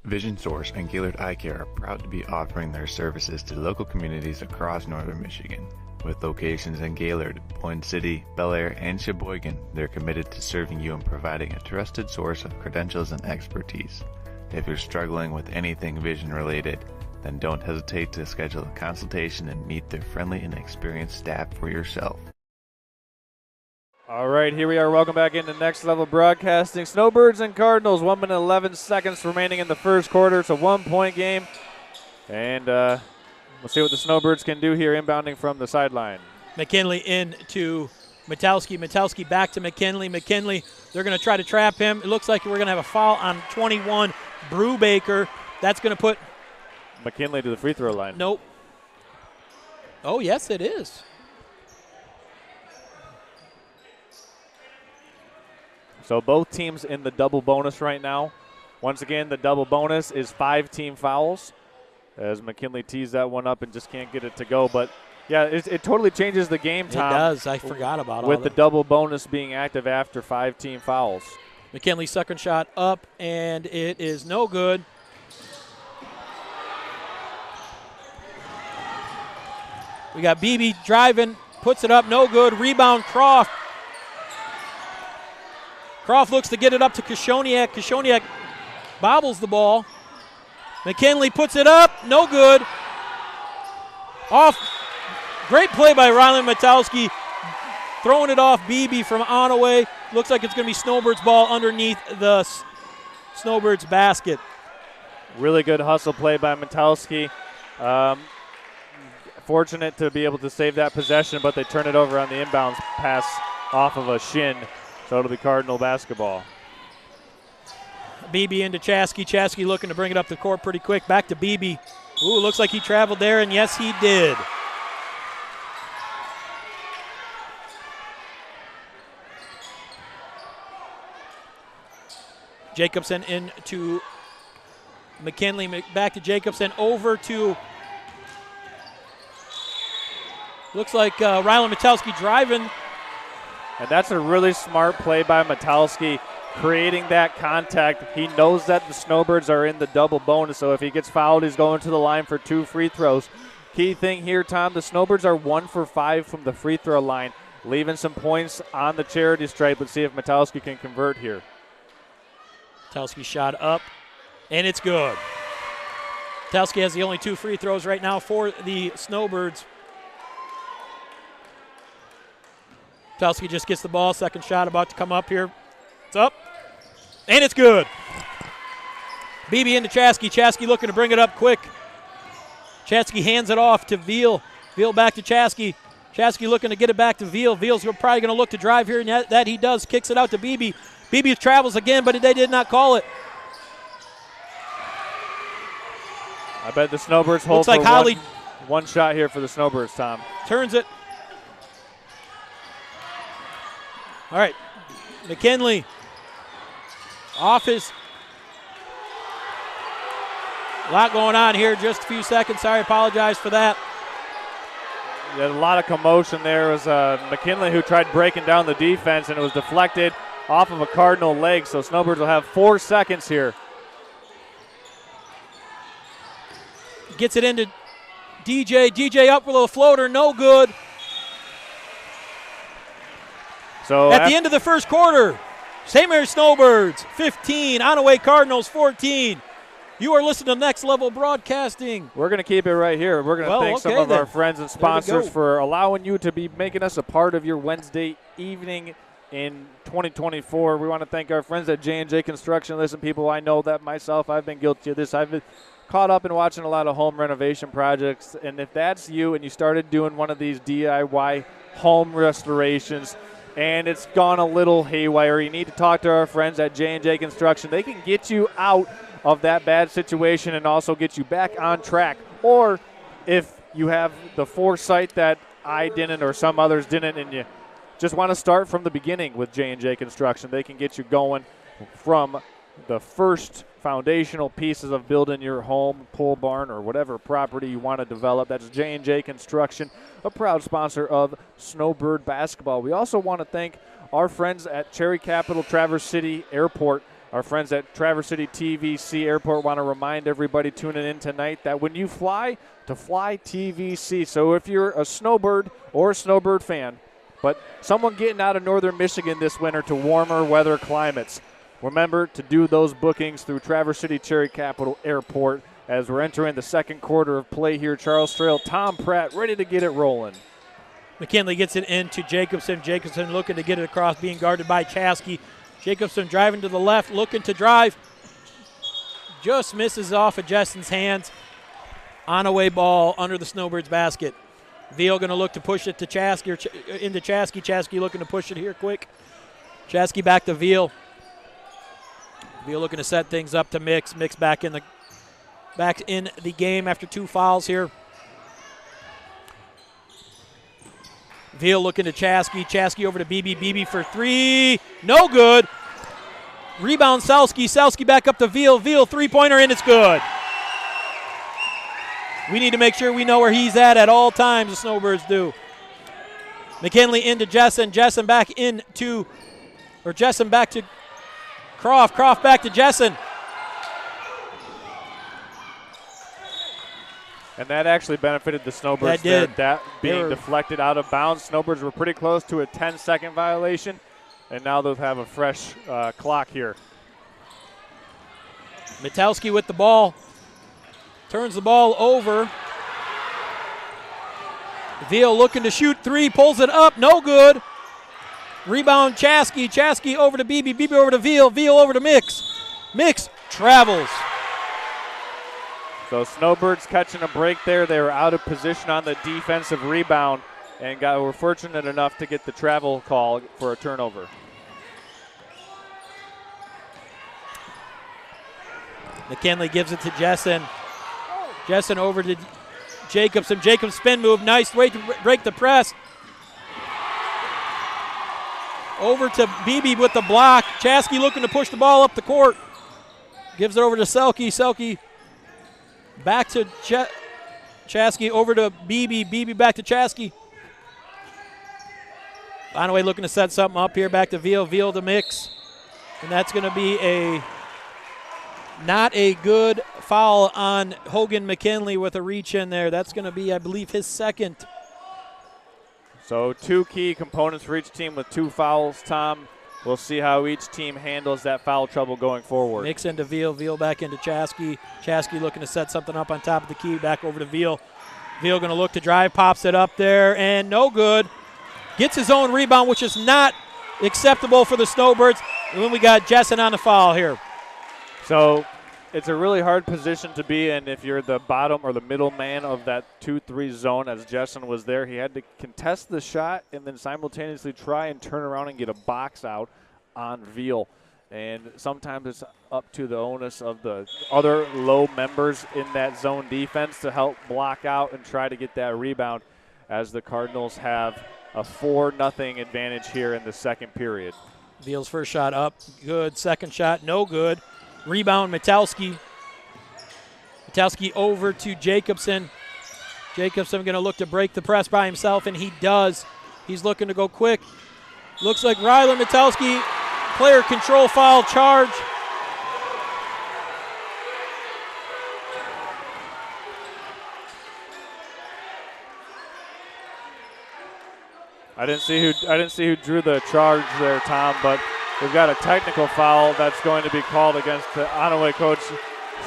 [SPEAKER 5] Vision Source and Gaylord Eye Care are proud to be offering their services to local communities across northern Michigan. With locations in Gaylord, Point City, Bel Air, and Sheboygan, they're committed to serving you and providing a trusted source of credentials and expertise. If you're struggling with anything vision related, then don't hesitate to schedule a consultation and meet their friendly and experienced staff for yourself.
[SPEAKER 1] All right, here we are. Welcome back into Next Level Broadcasting. Snowbirds and Cardinals, 1 minute 11 seconds remaining in the first quarter. It's a 1-point game. And we'll see what the Snowbirds can do here inbounding from the sideline.
[SPEAKER 2] McKinley in to Metalski. Metalski back to McKinley. McKinley, they're going to try to trap him. It looks like we're going to have a foul on 21, Brubaker. That's going to put
[SPEAKER 1] McKinley to the free throw line.
[SPEAKER 2] Nope. Oh, yes, it is.
[SPEAKER 1] So both teams in the double bonus right now. Once again, the double bonus is 5 team fouls as McKinley tees that one up and just can't get it to go. But, yeah, it totally changes the game, Tom.
[SPEAKER 2] It does. I forgot about all
[SPEAKER 1] with the double bonus being active after 5 team fouls.
[SPEAKER 2] McKinley's second shot up, and it is no good. We got Beebe driving, puts it up, no good. Rebound, Croft. Croft looks to get it up to Kashoniak. Kashoniak bobbles the ball. McKinley puts it up, no good. Off. Great play by Rylan Metalski. throwing it off Beebe from Onaway. Looks like it's going to be Snowbirds ball underneath the Snowbirds basket.
[SPEAKER 1] Really good hustle play by Metowski. Fortunate to be able to save that possession, but they turn it over on the inbounds pass off of a shin, so it'll be Cardinal basketball.
[SPEAKER 2] Beebe into Chaskey. Chaskey looking to bring it up the court pretty quick. Back to Beebe. Ooh, looks like he traveled there, and yes, he did. Jacobson into McKinley. Back to Jacobson. Over to, looks like Rylan Metowski driving.
[SPEAKER 1] And that's a really smart play by Metowski, creating that contact. He knows that the Snowbirds are in the double bonus, so if he gets fouled, he's going to the line for 2 free throws. Key thing here, Tom, the Snowbirds are 1 for 5 from the free throw line, leaving some points on the charity stripe. Let's see if Metowski can convert here.
[SPEAKER 2] Metowski shot up, and it's good. Metowski has the only 2 free throws right now for the Snowbirds. Metowski just gets the ball. Second shot about to come up here. It's up, and it's good. Beebe into Chaskey. Chaskey looking to bring it up quick. Chaskey hands it off to Veal. Veal back to Chaskey. Chaskey looking to get it back to Veal. Veal's probably going to look to drive here, and that he does. Kicks it out to Beebe. Beebe travels again, but they did not call it.
[SPEAKER 1] I bet the Snowbirds hold
[SPEAKER 2] Looks like
[SPEAKER 1] for
[SPEAKER 2] Holly
[SPEAKER 1] one shot here for the Snowbirds, Tom.
[SPEAKER 2] Turns it. All right, McKinley. Office. A lot going on here. Just a few seconds. Sorry, apologize for that.
[SPEAKER 1] You had a lot of commotion there. It was McKinley who tried breaking down the defense, and it was deflected off of a Cardinal leg. So Snowbirds will have 4 seconds here.
[SPEAKER 2] Gets it into DJ. DJ up with a floater. No good.
[SPEAKER 1] So
[SPEAKER 2] at the end of the first quarter, St. Mary Snowbirds 15, Onaway Cardinals 14. You are listening to Next Level Broadcasting.
[SPEAKER 1] We're going to keep it right here. We're going to thank some of our friends and sponsors for allowing you to be making us a part of your Wednesday evening in 2024. We want to thank our friends at J&J Construction. Listen, people, I know that myself, I've been guilty of this. I've been caught up in watching a lot of home renovation projects, and if that's you and you started doing one of these DIY home restorations and it's gone a little haywire, you need to talk to our friends at J&J Construction. They can get you out of that bad situation and also get you back on track. Or if you have the foresight that I didn't or some others didn't and you just want to start from the beginning with J&J Construction, they can get you going from the first foundational pieces of building your home, pole barn, or whatever property you want to develop. That's J&J Construction, a proud sponsor of Snowbird basketball. We also want to thank our friends at Cherry Capital Traverse City Airport. Our friends at Traverse City TVC Airport want to remind everybody tuning in tonight that when you fly, to fly TVC. So if you're a Snowbird or a Snowbird fan, but someone getting out of northern Michigan this winter to warmer weather climates, remember to do those bookings through Traverse City Cherry Capital Airport as we're entering the second quarter of play here. Charles Trail, Tom Pratt ready to get it rolling.
[SPEAKER 2] McKinley gets it into Jacobson. Jacobson looking to get it across, being guarded by Chaskey. Jacobson driving to the left, looking to drive. Just misses off of Justin's hands. Onaway ball under the Snowbirds basket. Veal going to look to push it to Chaskey, or into Chaskey. Chaskey looking to push it here quick. Chaskey back to Veal. Veal looking to set things up to Mix. Mix back in the game after 2 fouls here. Veal looking to Chaskey. Chaskey over to Beebe. Beebe for 3. No good. Rebound Salski. Salski back up to Veal. Veal three-pointer, and it's good. We need to make sure we know where he's at all times, the Snowbirds do. McKinley into Jessen. Jessen back to Croft. Croft back to Jessen.
[SPEAKER 1] And that actually benefited the Snowbirds.
[SPEAKER 2] That did.
[SPEAKER 1] That being deflected out of bounds. Snowbirds were pretty close to a 10-second violation, and now they'll have a fresh clock here.
[SPEAKER 2] Metowski with the ball. Turns the ball over. Veal looking to shoot 3, pulls it up, no good. Rebound, Chaskey. Chaskey over to Beebe. Beebe over to Veal. Veal over to Mix. Mix travels.
[SPEAKER 1] So Snowbirds catching a break there. They were out of position on the defensive rebound and were fortunate enough to get the travel call for a turnover.
[SPEAKER 2] McKinley gives it to Jessen. Jessen over to Jacobson. Jacobs spin move. Nice way to break the press. Over to Beebe with the block. Chaskey looking to push the ball up the court. Gives it over to Selke. Selke back to Chaskey. Over to Beebe. Beebe back to Chaskey. Onaway looking to set something up here. Back to Veal. Veal to Mix. And that's going to be not a good foul on Hogan McKinley with a reach in there. That's going to be, I believe, his second.
[SPEAKER 1] So 2 key components for each team with 2 fouls, Tom. We'll see how each team handles that foul trouble going forward.
[SPEAKER 2] Mix into Veal. Veal back into Chaskey. Chaskey looking to set something up on top of the key. Back over to Veal. Veal going to look to drive. Pops it up there, and no good. Gets his own rebound, which is not acceptable for the Snowbirds. And then we got Jessen on the foul here.
[SPEAKER 1] So it's a really hard position to be in if you're the bottom or the middle man of that 2-3 zone. As Jessen was there, he had to contest the shot and then simultaneously try and turn around and get a box out on Veal. And sometimes it's up to the onus of the other low members in that zone defense to help block out and try to get that rebound, as the Cardinals have a 4-0 advantage here in the second period.
[SPEAKER 2] Veal's first shot up, good. Second shot, no good. Rebound, Metalski. Metalski over to Jacobson. Jacobson going to look to break the press by himself, and he does. He's looking to go quick. Looks like Rylan Metalski, player control foul charge.
[SPEAKER 1] I didn't see who drew the charge there, Tom, but we've got a technical foul that's going to be called against the Onaway coach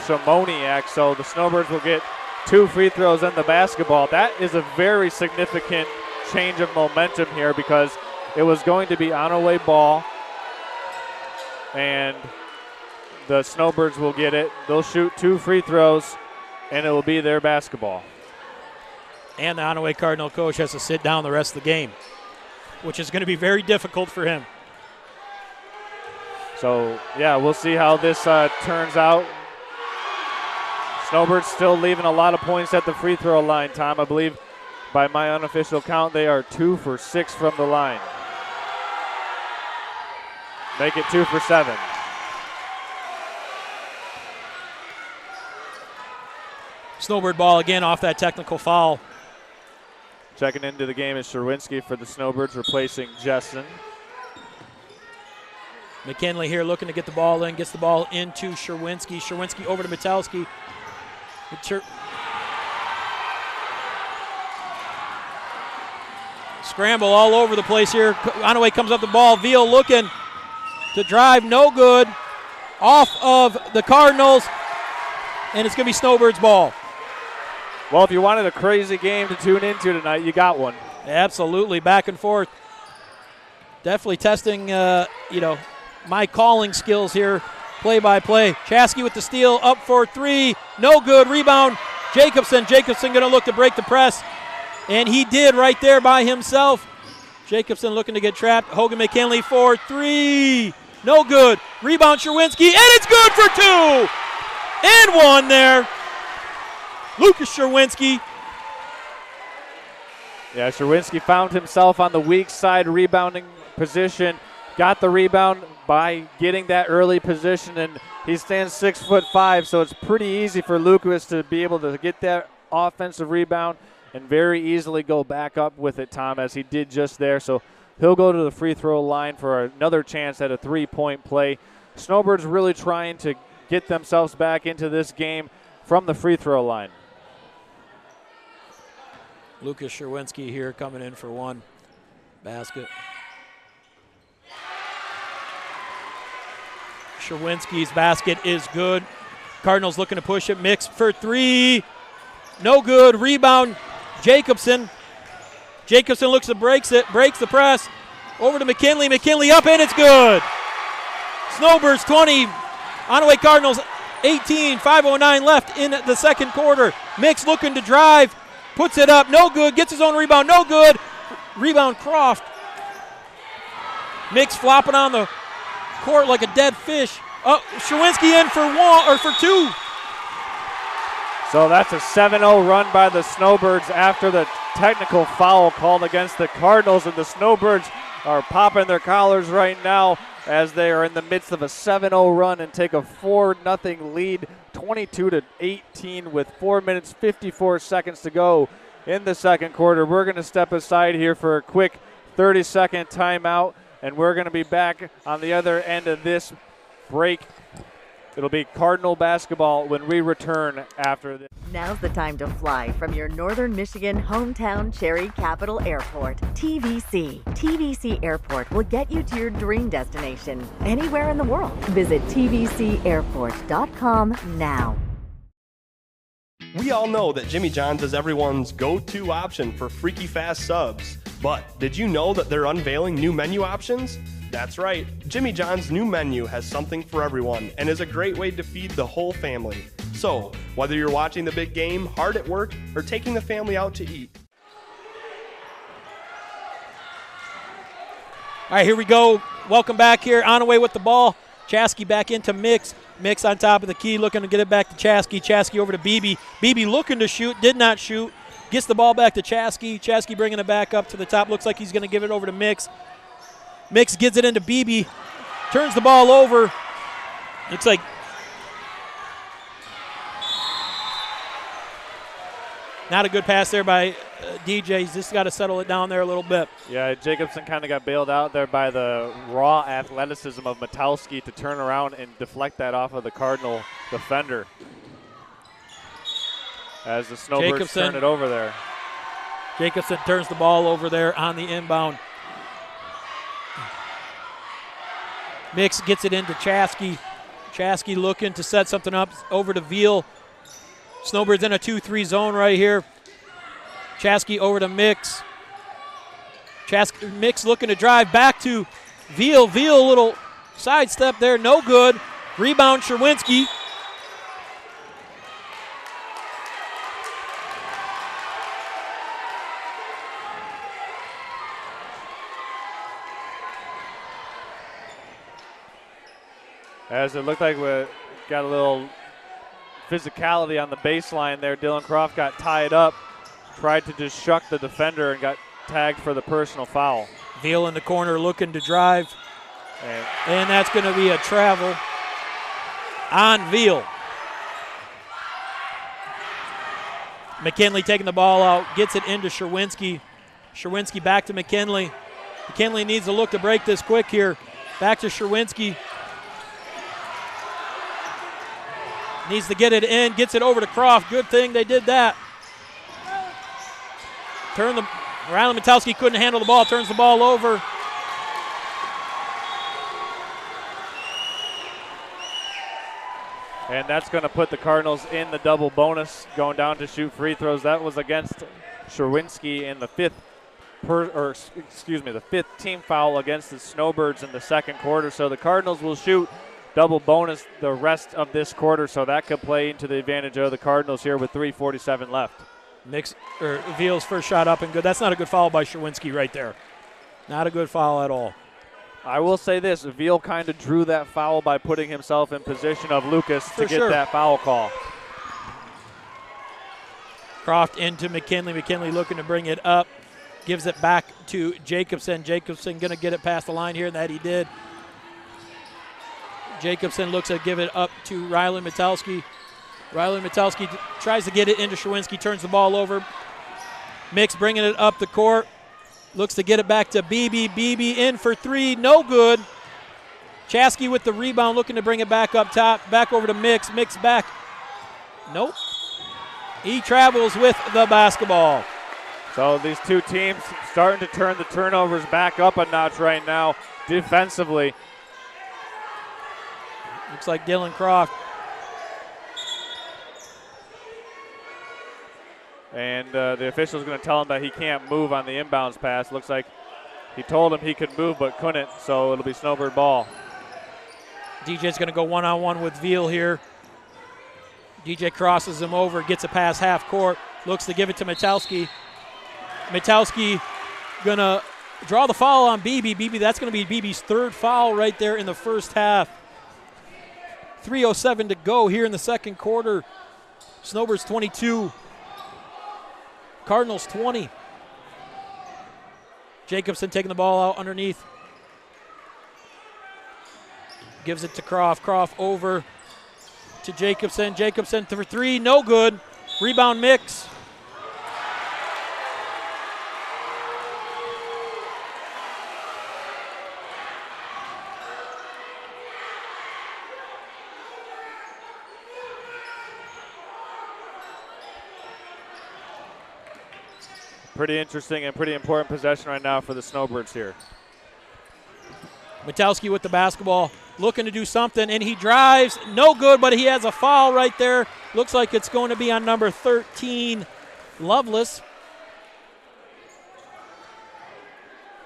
[SPEAKER 1] Simoniak. So the Snowbirds will get 2 free throws in the basketball. That is a very significant change of momentum here, because it was going to be Onaway ball, and the Snowbirds will get it. They'll shoot 2 free throws, and it will be their basketball.
[SPEAKER 2] And the Onaway Cardinal coach has to sit down the rest of the game, which is going to be very difficult for him.
[SPEAKER 1] So, yeah, we'll see how this turns out. Snowbirds still leaving a lot of points at the free throw line, Tom. I believe by my unofficial count, they are 2 for 6 from the line. Make it 2 for 7.
[SPEAKER 2] Snowbird ball again off that technical foul.
[SPEAKER 1] Checking into the game is Sherwinski for the Snowbirds, replacing Jessen.
[SPEAKER 2] McKinley here looking to get the ball in, gets the ball into Sherwinski. Sherwinski over to Metalski. Scramble all over the place here. Onaway comes up the ball. Veal looking to drive, no good. Off of the Cardinals, and it's going to be Snowbirds ball.
[SPEAKER 1] Well, if you wanted a crazy game to tune into tonight, you got one.
[SPEAKER 2] Absolutely, back and forth. Definitely testing, my calling skills here, play-by-play. Chaskey with the steal, up for 3, no good. Rebound, Jacobson. Jacobson going to look to break the press, and he did right there by himself. Jacobson looking to get trapped. Hogan McKinley for 3, no good. Rebound, Sherwinski, and it's good for 2. And 1 there. Lucas Sherwinski.
[SPEAKER 1] Yeah, Sherwinski found himself on the weak side rebounding position. Got the rebound by getting that early position, and he stands 6'5", so it's pretty easy for Lucas to be able to get that offensive rebound and very easily go back up with it, Tom, as he did just there. So he'll go to the free throw line for another chance at a 3-point play. Snowbirds really trying to get themselves back into this game from the free throw line.
[SPEAKER 2] Lucas Sherwinski here coming in for 1 basket. Sherwinski's basket is good. Cardinals looking to push it. Mix for 3. No good. Rebound, Jacobson. Jacobson looks to breaks the press. Over to McKinley. McKinley up, and it's good. Snowbirds 20, Onaway Cardinals 18, 5:09 left in the second quarter. Mix looking to drive, puts it up, no good, gets his own rebound, no good. Rebound Croft. Mix flopping on the court like a dead fish. Oh, Sherwinski in for one or for two.
[SPEAKER 1] So that's a 7-0 run by the Snowbirds after the technical foul called against the Cardinals, and the Snowbirds are popping their collars right now as they are in the midst of a 7-0 run and take a 4-0 lead, 22-18 with 4 minutes 54 seconds to go in the second quarter. We're going to step aside here for a quick 30-second timeout, and we're going to be back on the other end of this break. It'll be Cardinal basketball when we return after this.
[SPEAKER 3] Now's the time to fly from your Northern Michigan hometown Cherry Capital Airport. TVC. TVC Airport will get you to your dream destination anywhere in the world. Visit tvcairport.com now.
[SPEAKER 6] We all know that Jimmy John's is everyone's go-to option for freaky fast subs. But did you know that they're unveiling new menu options? That's right, Jimmy John's new menu has something for everyone and is a great way to feed the whole family. So, whether you're watching the big game, hard at work, or taking the family out to eat.
[SPEAKER 2] All right, here we go. Welcome back here. Onaway with the ball. Chaskey back into Mix. Mix on top of the key, looking to get it back to Chaskey. Chaskey over to Beebe. Beebe looking to shoot, did not shoot. Gets the ball back to Chaskey. Chaskey bringing it back up to the top. Looks like he's going to give it over to Mix. Mix gets it into Beebe. Turns the ball over. Looks like not a good pass there by DJ. He's just got to settle it down there a little bit.
[SPEAKER 1] Yeah, Jacobson kind of got bailed out there by the raw athleticism of Metowski to turn around and deflect that off of the Cardinal defender. As the Snowbirds turn it over there.
[SPEAKER 2] Jacobson turns the ball over there on the inbound. Mix gets it into Chaskey. Chaskey looking to set something up over to Veal. Snowbirds in a 2-3 zone right here. Chaskey over to Mix. Mix looking to drive back to Veal. Veal, a little sidestep there, no good. Rebound Sherwinski.
[SPEAKER 1] As it looked like we got a little physicality on the baseline there. Dylan Croft got tied up, tried to just shuck the defender and got tagged for the personal foul.
[SPEAKER 2] Veal in the corner looking to drive. And that's going to be a travel on Veal. McKinley taking the ball out, gets it into Sherwinski. Sherwinski back to McKinley. McKinley needs to look to break this quick here. Back to Sherwinski. Needs to get it in, gets it over to Croft. Good thing they did that. Riley Metowski couldn't handle the ball, turns the ball over.
[SPEAKER 1] And that's going to put the Cardinals in the double bonus, going down to shoot free throws. That was against Sherwinski in the fifth team foul against the Snowbirds in the second quarter. So the Cardinals will shoot double bonus the rest of this quarter, so that could play into the advantage of the Cardinals here with 3:47 left.
[SPEAKER 2] Veal's first shot up and good. That's not a good foul by Sherwinski right there. Not a good foul at all.
[SPEAKER 1] I will say this, Veal kind of drew that foul by putting himself in position of Lucas to get that foul call.
[SPEAKER 2] Croft into McKinley. McKinley looking to bring it up. Gives it back to Jacobson. Jacobson going to get it past the line here, and that he did. Jacobson looks to give it up to Riley Metowski. Riley Metowski tries to get it into Sherwinski, turns the ball over. Mix bringing it up the court. Looks to get it back to Beebe. Beebe in for three, no good. Chaskey with the rebound, looking to bring it back up top. Back over to Mix. Mix back. Nope. He travels with the basketball.
[SPEAKER 1] So these two teams starting to turn the turnovers back up a notch right now defensively.
[SPEAKER 2] Looks like Dylan Croft.
[SPEAKER 1] And the official's going to tell him that he can't move on the inbounds pass. Looks like He told him he could move but couldn't, so it'll be Snowbird ball.
[SPEAKER 2] DJ's going to go one-on-one with Veal here. DJ crosses him over, gets a pass half court, looks to give it to Metalski. Metalski going to draw the foul on Beebe. Beebe, that's going to be Beebe's third foul right there in the first half. 3:07 to go here in the second quarter. Snowbirds 22, Cardinals 20. Jacobson taking the ball out underneath. Gives it to Croft. Croft over to Jacobson. Jacobson for three, no good. Rebound Mix.
[SPEAKER 1] Pretty interesting and pretty important possession right now for the Snowbirds here.
[SPEAKER 2] Metalski with the basketball, looking to do something, and he drives. No good, but he has a foul right there. Looks like it's going to be on number 13, Loveless.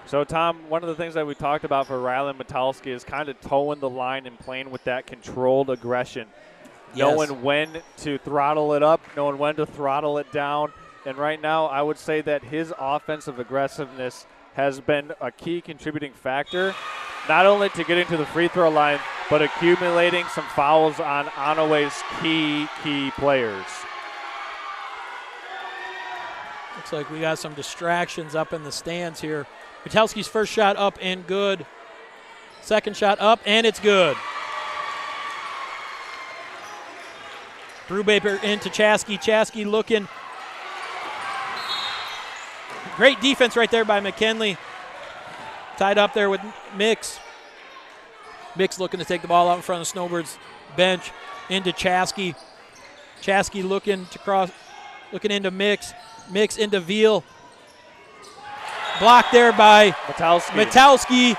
[SPEAKER 1] So, Tom, one of the things that we talked about for Rylan Metalski is kind of towing the line and playing with that controlled aggression.
[SPEAKER 2] Yes.
[SPEAKER 1] Knowing when to throttle it up, knowing when to throttle it down. And right now, I would say that his offensive aggressiveness has been a key contributing factor, not only to getting to the free throw line, but accumulating some fouls on Onaway's key players.
[SPEAKER 2] Looks like we got some distractions up in the stands here. Metalski's first shot up and good. Second shot up, and it's good. Brubaker into Chasky. Chasky looking. Great defense right there by McKinley. Tied up there with Mix. Mix looking to take the ball out in front of Snowbirds bench. Into Chasky. Chasky looking to cross, looking into Mix. Mix into Veal. Blocked there by Metalski.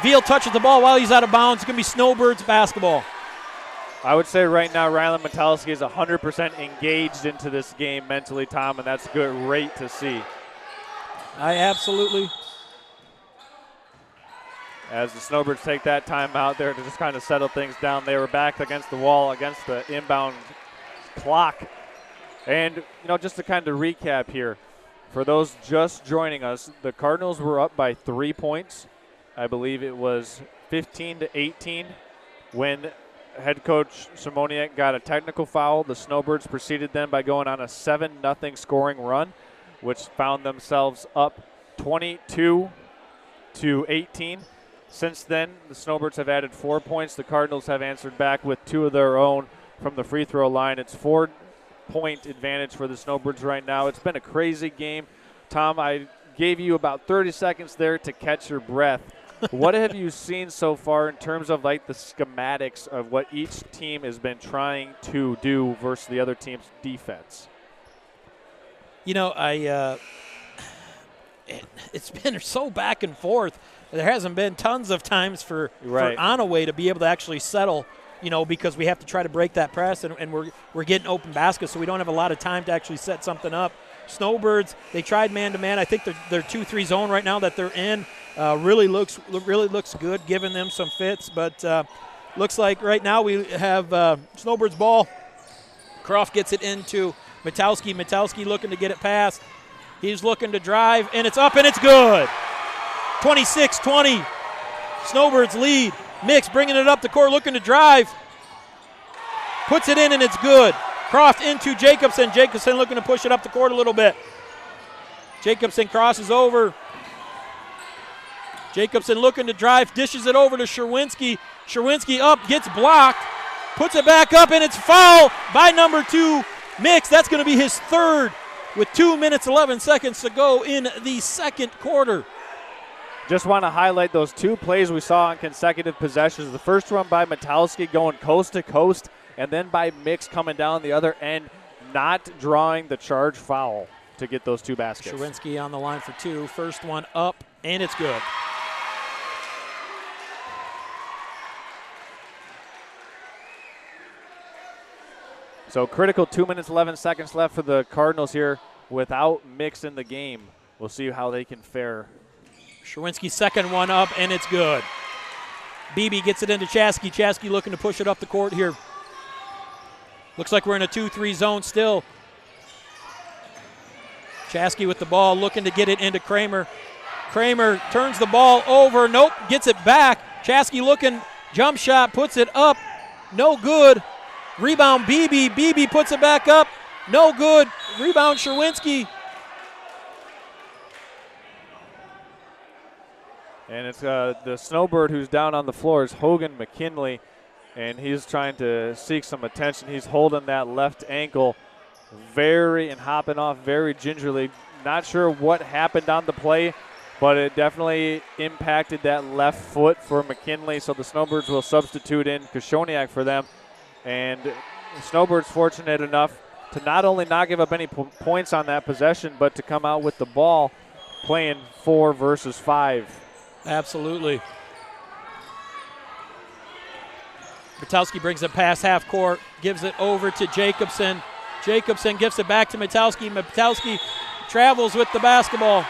[SPEAKER 2] Veal touches the ball while he's out of bounds. It's going to be Snowbirds basketball.
[SPEAKER 1] I would say right now Rylan Metalski is 100% engaged into this game mentally, Tom, and that's great to see.
[SPEAKER 2] I absolutely.
[SPEAKER 1] As the Snowbirds take that time out there to just kind of settle things down, they were back against the wall, against the inbound clock. And, just to kind of recap here, for those just joining us, the Cardinals were up by 3 points. I believe it was 15-18 when head coach Simoniak got a technical foul. The Snowbirds preceded them by going on a 7-0 scoring run, which found themselves up 22-18. Since then, the Snowbirds have added 4 points. The Cardinals have answered back with 2 of their own from the free throw line. It's 4-point advantage for the Snowbirds right now. It's been a crazy game. Tom, I gave you about 30 seconds there to catch your breath. What have you seen so far in terms of the schematics of what each team has been trying to do versus the other team's defense?
[SPEAKER 2] It's been so back and forth. There hasn't been tons of times for Onaway to be able to actually settle, because we have to try to break that press, and we're getting open baskets, so we don't have a lot of time to actually set something up. Snowbirds, they tried man-to-man. I think their 2-3 zone right now that they're in really looks good, giving them some fits. But looks like right now we have Snowbirds ball. Croft gets it into Metalski. Metalski looking to get it past. He's looking to drive, and it's up, and it's good. 26-20. Snowbirds lead. Mix bringing it up the court, looking to drive. Puts it in, and it's good. Croft into Jacobson. Jacobson looking to push it up the court a little bit. Jacobson crosses over. Jacobson looking to drive, dishes it over to Sherwinski. Sherwinski up, gets blocked, puts it back up, and it's foul by number 2, Mix. That's going to be his third with 2 minutes, 11 seconds to go in the second quarter.
[SPEAKER 1] Just want to highlight those 2 plays we saw on consecutive possessions. The first one by Metalski going coast to coast, and then by Mix coming down the other end, not drawing the charge foul to get those 2 baskets.
[SPEAKER 2] Sherwinski on the line for 2. First one up, and it's good.
[SPEAKER 1] So critical 2 minutes, 11 seconds left for the Cardinals here without Mix in the game. We'll see how they can fare
[SPEAKER 2] Sherwinski's second one up, and it's good. Beebe gets it into Chaskey. Chaskey looking to push it up the court here. Looks like we're in a 2-3 zone still. Chaskey with the ball, looking to get it into Kramer. Kramer turns the ball over. Nope, gets it back. Chaskey looking, jump shot, puts it up. No good. Rebound Beebe. Beebe puts it back up. No good. Rebound Sherwinski.
[SPEAKER 1] And it's the Snowbird who's down on the floor is Hogan McKinley, and he's trying to seek some attention. He's holding that left ankle and hopping off very gingerly. Not sure what happened on the play, but it definitely impacted that left foot for McKinley, so the Snowbirds will substitute in Koshoniak for them. And the Snowbirds fortunate enough to not only not give up any points on that possession, but to come out with the ball playing 4 versus 5.
[SPEAKER 2] Absolutely. Metowski brings it past half court, gives it over to Jacobson. Jacobson gives it back to Metowski. Metowski travels with the basketball.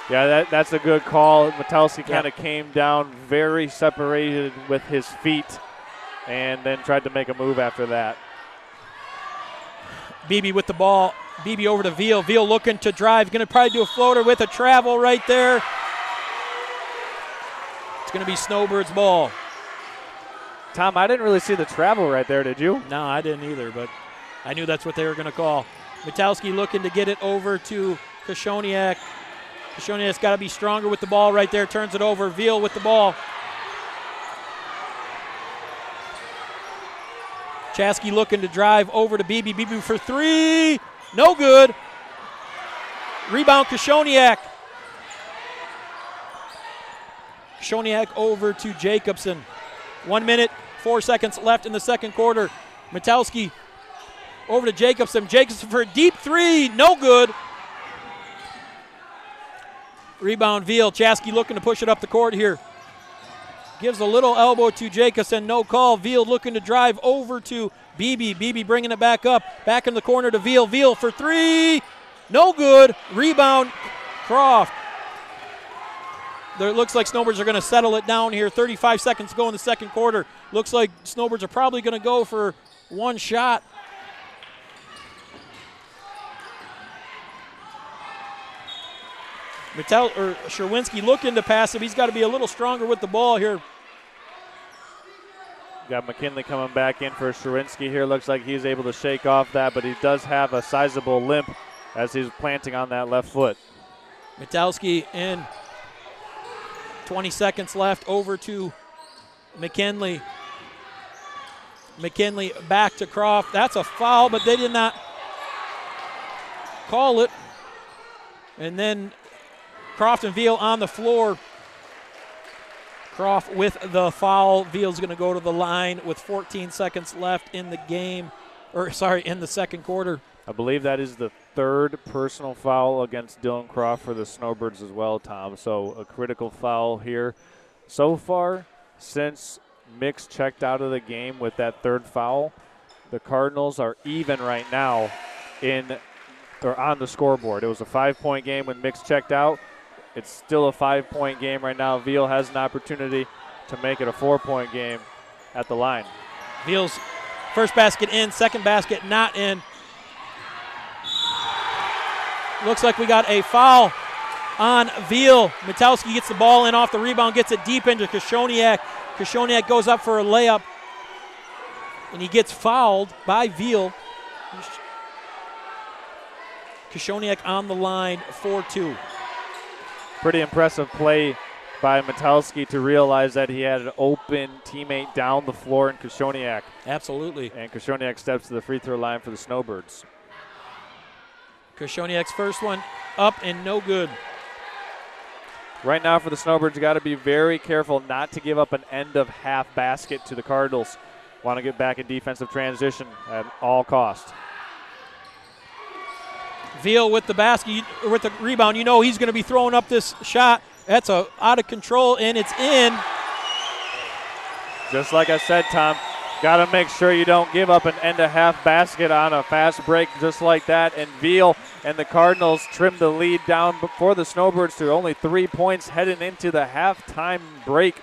[SPEAKER 1] Yeah, that's a good call. Metowski kind of came down very separated with his feet and then tried to make a move after that.
[SPEAKER 2] Beebe with the ball. Beebe over to Veal. Veal looking to drive. Going to probably do a floater with a travel right there. It's going to be Snowbird's ball.
[SPEAKER 1] Tom, I didn't really see the travel right there, did you?
[SPEAKER 2] No, I didn't either, but I knew that's what they were going to call. Metowski looking to get it over to Koshoniak. Koshoniak's got to be stronger with the ball right there. Turns it over. Veal with the ball. Chaskey looking to drive over to Beebe. Beebe for 3. No good. Rebound Koshoniak. Koshoniak over to Jacobson. 1 minute, 4 seconds left in the second quarter. Metowski over to Jacobson. Jacobson for a deep 3. No good. Rebound Veal. Chaskey looking to push it up the court here. Gives a little elbow to Jacobson. No call. Veal looking to drive over to Beebe. Beebe bringing it back up. Back in the corner to Veal. Veal for 3. No good. Rebound Croft. It looks like Snowbirds are going to settle it down here. 35 seconds to go in the second quarter. Looks like Snowbirds are probably going to go for one shot. Sherwinski looking to pass him. He's got to be a little stronger with the ball here.
[SPEAKER 1] Got McKinley coming back in for Sherwinski here. Looks like he's able to shake off that, but he does have a sizable limp as he's planting on that left foot.
[SPEAKER 2] Metowski in. 20 seconds left over to McKinley. McKinley back to Croft. That's a foul, but they did not call it. And then Croft and Veal on the floor. Croft with the foul. Veal's going to go to the line with 14 seconds left in the game, in the second quarter.
[SPEAKER 1] I believe that is the third personal foul against Dylan Croft for the Snowbirds as well, Tom. So a critical foul here. So far, since Mix checked out of the game with that third foul, the Cardinals are even right now on the scoreboard. It was a 5-point game when Mix checked out. It's still a 5-point game right now. Veal has an opportunity to make it a 4-point game at the line.
[SPEAKER 2] Veal's first basket in, second basket not in. Looks like we got a foul on Veal. Metowski gets the ball in off the rebound, gets it deep into Koshoniak. Koshoniak goes up for a layup, and he gets fouled by Veal. Koshoniak on the line, 4-2.
[SPEAKER 1] Pretty impressive play by Metowski to realize that he had an open teammate down the floor in Koshoniak.
[SPEAKER 2] Absolutely.
[SPEAKER 1] And Koshoniak steps to the free throw line for the Snowbirds.
[SPEAKER 2] Koshoniak's first one up and no good.
[SPEAKER 1] Right now for the Snowbirds, you got to be very careful not to give up an end-of-half basket to the Cardinals. Want to get back in defensive transition at all costs.
[SPEAKER 2] Veal with the basket, with the rebound. You know he's going to be throwing up this shot. That's out of control, and it's in.
[SPEAKER 1] Just like I said, Tom, Got to make sure you don't give up an end-of-half basket on a fast break just like that. And Veal and the Cardinals trim the lead down for the Snowbirds to only 3 points heading into the halftime break.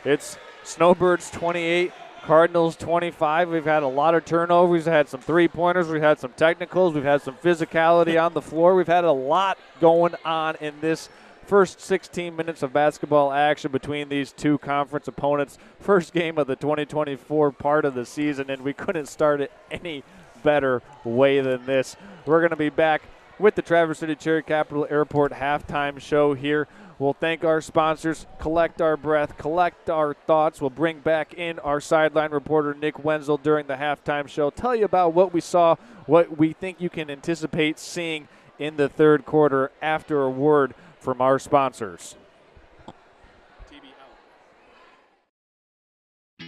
[SPEAKER 1] It's Snowbirds 28, Cardinals 25. We've had a lot of turnovers. We've had some three-pointers. We've had some technicals. We've had some physicality on the floor. We've had a lot going on in this first 16 minutes of basketball action between these two conference opponents. First game of the 2024 part of the season, and we couldn't start it any better way than this. We're going to be back with the Traverse City Cherry Capital Airport halftime show here. We'll thank our sponsors, collect our breath, collect our thoughts. We'll bring back in our sideline reporter, Nick Wenzel, during the halftime show. Tell you about what we saw, what we think you can anticipate seeing in the third quarter after a word from our sponsors.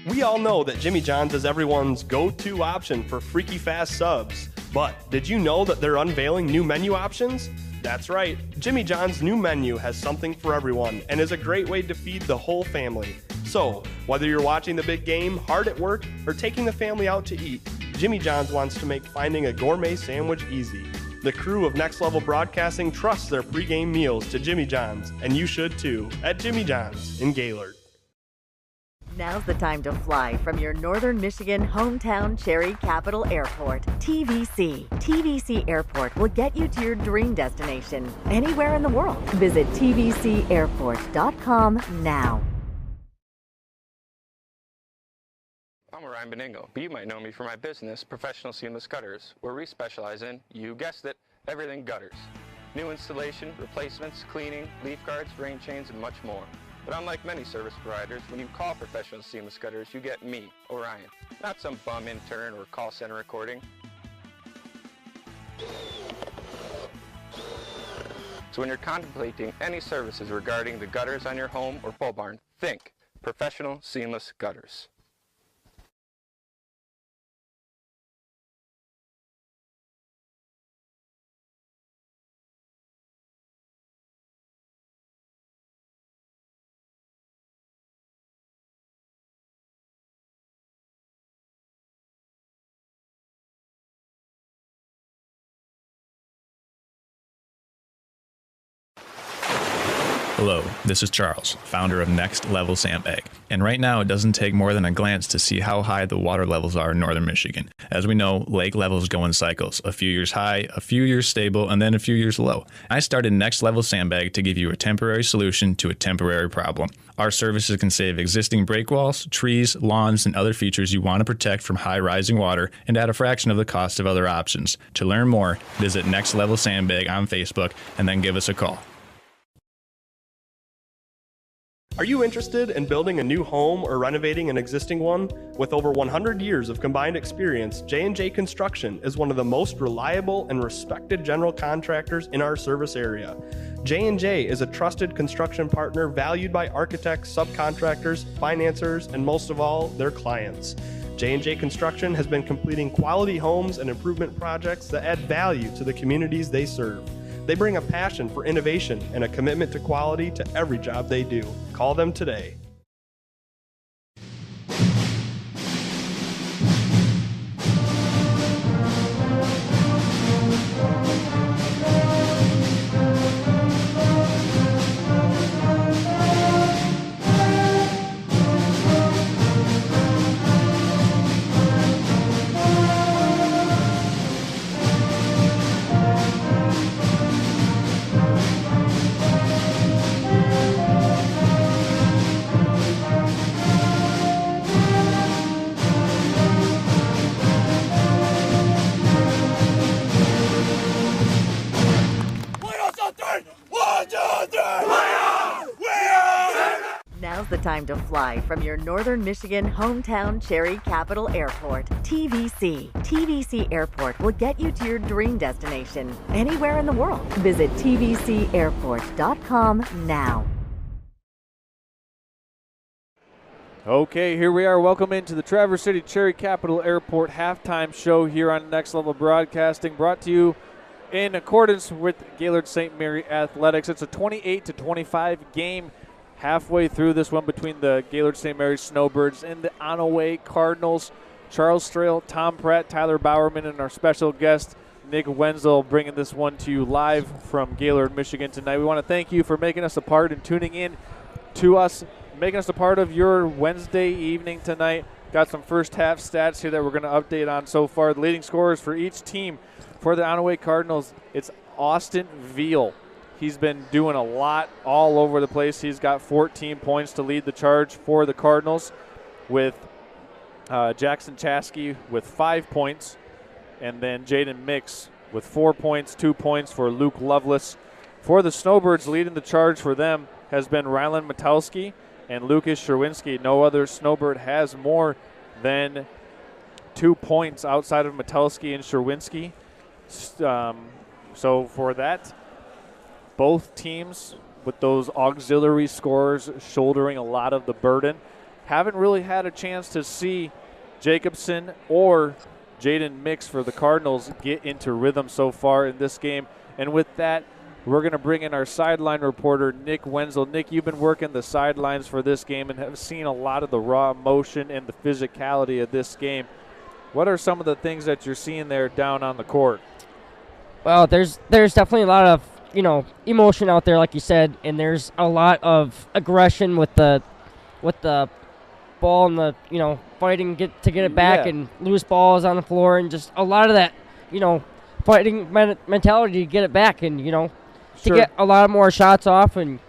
[SPEAKER 6] We all know that Jimmy John's is everyone's go-to option for freaky fast subs. But did you know that they're unveiling new menu options? That's right, Jimmy John's new menu has something for everyone and is a great way to feed the whole family. So, whether you're watching the big game, hard at work, or taking the family out to eat, Jimmy John's wants to make finding a gourmet sandwich easy. The crew of Next Level Broadcasting trusts their pregame meals to Jimmy John's, and you should too, at Jimmy John's in Gaylord.
[SPEAKER 3] Now's the time to fly from your Northern Michigan hometown Cherry Capital Airport. TVC. TVC Airport will get you to your dream destination anywhere in the world. Visit tvcairport.com now.
[SPEAKER 9] I'm Ryan Beningo, but you might know me for my business, Professional Seamless Gutters, where we specialize in, you guessed it, everything gutters. New installation, replacements, cleaning, leaf guards, rain chains, and much more. But unlike many service providers, when you call Professional Seamless Gutters, you get me, Orion, not some bum intern or call center recording. So when you're contemplating any services regarding the gutters on your home or pole barn, think Professional Seamless Gutters.
[SPEAKER 8] Hello, this is Charles, founder of Next Level Sandbag. And right now, it doesn't take more than a glance to see how high the water levels are in northern Michigan. As we know, lake levels go in cycles, a few years high, a few years stable, and then a few years low. I started Next Level Sandbag to give you a temporary solution to a temporary problem. Our services can save existing break walls, trees, lawns, and other features you want to protect from high rising water and at a fraction of the cost of other options. To learn more, visit Next Level Sandbag on Facebook and then give us a call.
[SPEAKER 6] Are you interested in building a new home or renovating an existing one? With over 100 years of combined experience, J&J Construction is one of the most reliable and respected general contractors in our service area. J&J is a trusted construction partner valued by architects, subcontractors, financiers, and most of all, their clients. J&J Construction has been completing quality homes and improvement projects that add value to the communities they serve. They bring a passion for innovation and a commitment to quality to every job they do. Call them today.
[SPEAKER 3] Now's the time to fly from your Northern Michigan hometown Cherry Capital Airport. TVC. TVC Airport will get you to your dream destination anywhere in the world. Visit tvcairport.com now.
[SPEAKER 1] Okay, here we are. Welcome into the Traverse City Cherry Capital Airport halftime show here on Next Level Broadcasting, brought to you in accordance with Gaylord St. Mary Athletics. It's a 28-25 game halfway through this one between the Gaylord St. Mary Snowbirds and the Onaway Cardinals. Charles Strail, Tom Pratt, Tyler Bowerman, and our special guest, Nick Wenzel, bringing this one to you live from Gaylord, Michigan tonight. We want to thank you for making us a part and tuning in to us, making us a part of your Wednesday evening tonight. Got some first half stats here that we're going to update on so far. The leading scorers for each team for the Onaway Cardinals, it's Austin Veal. He's been doing a lot all over the place. He's got 14 points to lead the charge for the Cardinals, with Jackson Chaskey with 5 points, and then Jaden Mix with 4 points, 2 points for Luke Lovelace. For the Snowbirds, leading the charge for them has been Rylan Matowski and Lucas Sherwinski. No other Snowbird has more than 2 points outside of Matowski and Sherwinski. So for that, both teams with those auxiliary scorers shouldering a lot of the burden. Haven't really had a chance to see Jacobson or Jaden Mix for the Cardinals get into rhythm so far in this game. And with that, we're going to bring in our sideline reporter, Nick Wenzel. Nick, you've been working the sidelines for this game and have seen a lot of the raw emotion and the physicality of this game. What are some of the things that you're seeing there down on the court?
[SPEAKER 7] Well, there's definitely a lot of, emotion out there, like you said, and there's a lot of aggression with the ball and the, fighting to get it back, and loose balls on the floor, and just a lot of that, fighting mentality to get it back, and, to get a lot more shots off, and,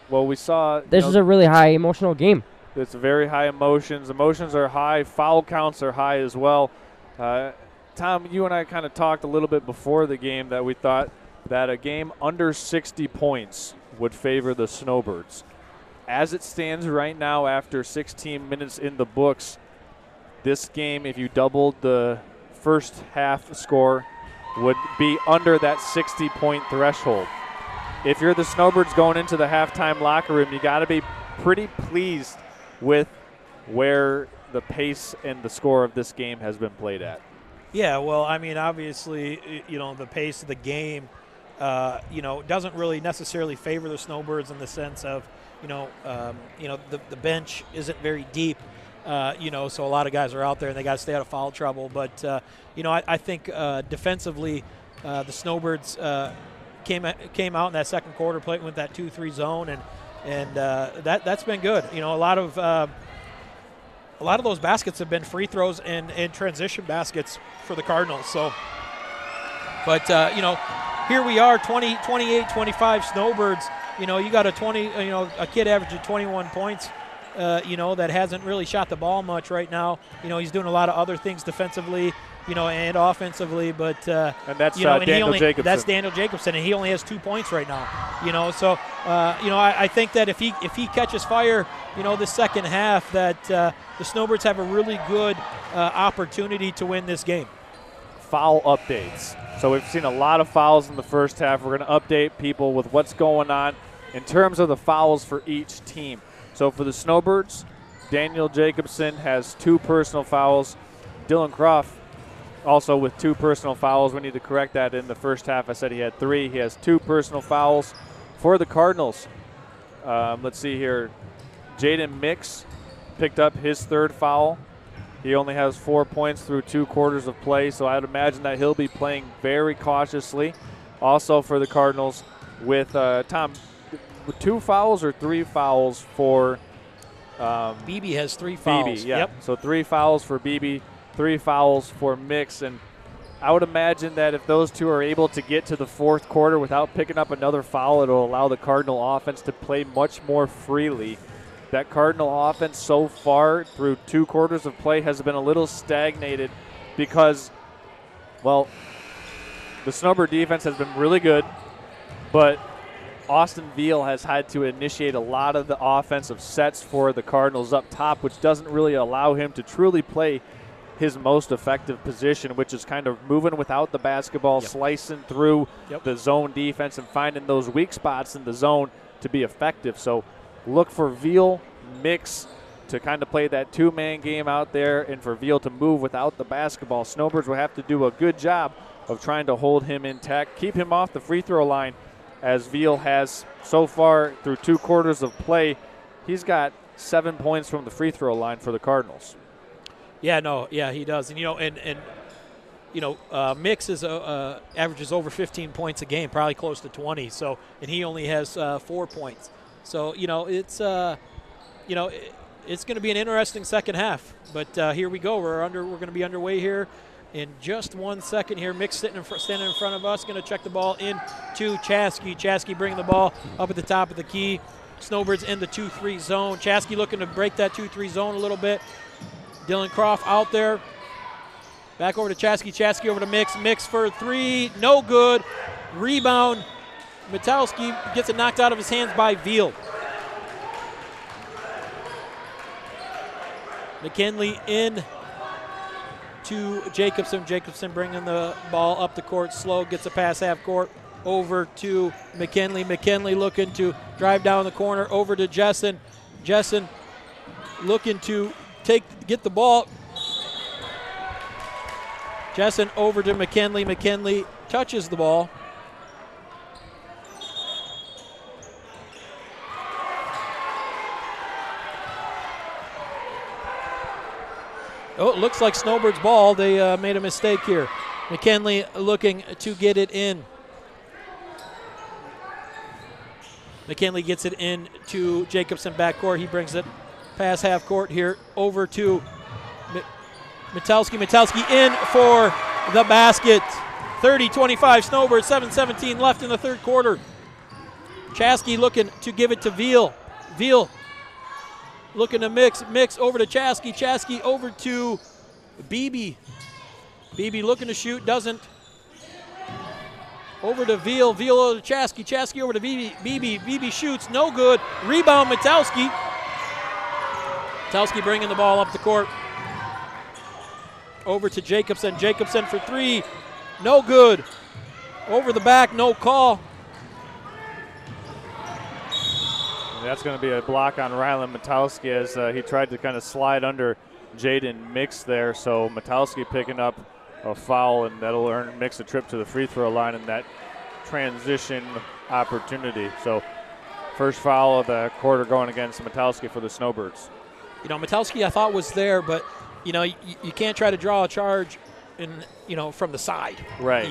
[SPEAKER 1] Well, we saw
[SPEAKER 7] this is a really high emotional game.
[SPEAKER 1] It's very high emotions. Emotions are high. Foul counts are high as well. Tom, you and I kind of talked a little bit before the game that we thought that a game under 60 points would favor the Snowbirds. As it stands right now, after 16 minutes in the books, this game, if you doubled the first half score, would be under that 60-point threshold. If you're the Snowbirds going into the halftime locker room, you got to be pretty pleased with where the pace and the score of this game has been played at.
[SPEAKER 2] Yeah, well, I mean, obviously, the pace of the game, doesn't really necessarily favor the Snowbirds in the sense of, the bench isn't very deep, so a lot of guys are out there and they got to stay out of foul trouble. But, I think defensively, the Snowbirds came out in that second quarter, playing with that 2-3 zone, and that's been good. A lot of those baskets have been free throws and transition baskets for the Cardinals. So, but here we are, 28-25 Snowbirds. You got a kid averaging 21 points. That hasn't really shot the ball much right now. He's doing a lot of other things defensively, and offensively. But
[SPEAKER 1] and that's Daniel Jacobson.
[SPEAKER 2] That's Daniel Jacobson, and he only has 2 points right now. So I think that if he catches fire, the second half, that the Snowbirds have a really good opportunity to win this game.
[SPEAKER 1] Foul updates. So we've seen a lot of fouls in the first half. We're going to update people with what's going on in terms of the fouls for each team. So for the Snowbirds, Daniel Jacobson has 2 personal fouls. Dylan Croft also with 2 personal fouls. We need to correct that. In the first half, I said he had 3. He has 2 personal fouls. For the Cardinals, let's see here. Jaden Mix picked up his 3rd foul. He only has 4 points through 2 quarters of play, so I'd imagine that he'll be playing very cautiously. Also for the Cardinals, with Tom, 2 fouls or 3 fouls for
[SPEAKER 2] BB has 3 fouls.
[SPEAKER 1] BB, yeah.
[SPEAKER 2] Yep.
[SPEAKER 1] So 3 fouls for BB, 3 fouls for Mix, and I would imagine that if those 2 are able to get to the 4th quarter without picking up another foul, it'll allow the Cardinal offense to play much more freely. That Cardinal offense so far through 2 quarters of play has been a little stagnated because, well, the Snowbird defense has been really good, but Austin Veal has had to initiate a lot of the offensive sets for the Cardinals up top, which doesn't really allow him to truly play his most effective position, which is kind of moving without the basketball, slicing through the zone defense and finding those weak spots in the zone to be effective. So look for Veal, Mix to kind of play that 2-man game out there, and for Veal to move without the basketball. Snowbirds will have to do a good job of trying to hold him intact, keep him off the free throw line, as Veal has so far through 2 quarters of play. He's got 7 points from the free throw line for the Cardinals.
[SPEAKER 2] Yeah, no, yeah, he does. And, Mix is averages over 15 points a game, probably close to 20. So, and he only has 4 points. So, it's going to be an interesting second half. But here we go. We're going to be underway here in just 1 second here. Mix standing in front of us, going to check the ball into Chaskey. Chaskey bringing the ball up at the top of the key. Snowbirds in the 2-3 zone. Chaskey looking to break that 2-3 zone a little bit. Dylan Croft out there. Back over to Chaskey. Chaskey over to Mix. Mix for 3. No good. Rebound. Metalski gets it knocked out of his hands by Veal. McKinley in to Jacobson. Jacobson bringing the ball up the court. Slow gets a pass half court over to McKinley. McKinley looking to drive down the corner over to Jessen. Jessen looking to get the ball. Jessen over to McKinley. McKinley touches the ball. Oh, it looks like Snowbirds' ball. They made a mistake here. McKinley looking to get it in. McKinley gets it in to Jacobson backcourt. He brings it past half court here over to Metalski. Metalski in for the basket. 30-25 Snowbirds, 7:17 left in the third quarter. Chaskey looking to give it to Veal. Veal looking to Mix. Mix over to Chaskey. Chaskey over to Beebe. Beebe looking to shoot, doesn't. Over to Veal. Veal over to Chaskey. Chaskey over to Beebe. Beebe. Beebe shoots, no good. Rebound Metalski. Metalski bringing the ball up the court. Over to Jacobson. Jacobson for 3. No good. Over the back, no call.
[SPEAKER 1] That's going to be a block on Rylan Metalski as he tried to kind of slide under Jaden Mix there. So Metalski picking up a foul, and that'll earn Mix a trip to the free throw line in that transition opportunity. So first foul of the quarter going against Metalski for the Snowbirds.
[SPEAKER 2] Metalski I thought was there, but you can't try to draw a charge from the side.
[SPEAKER 1] Right.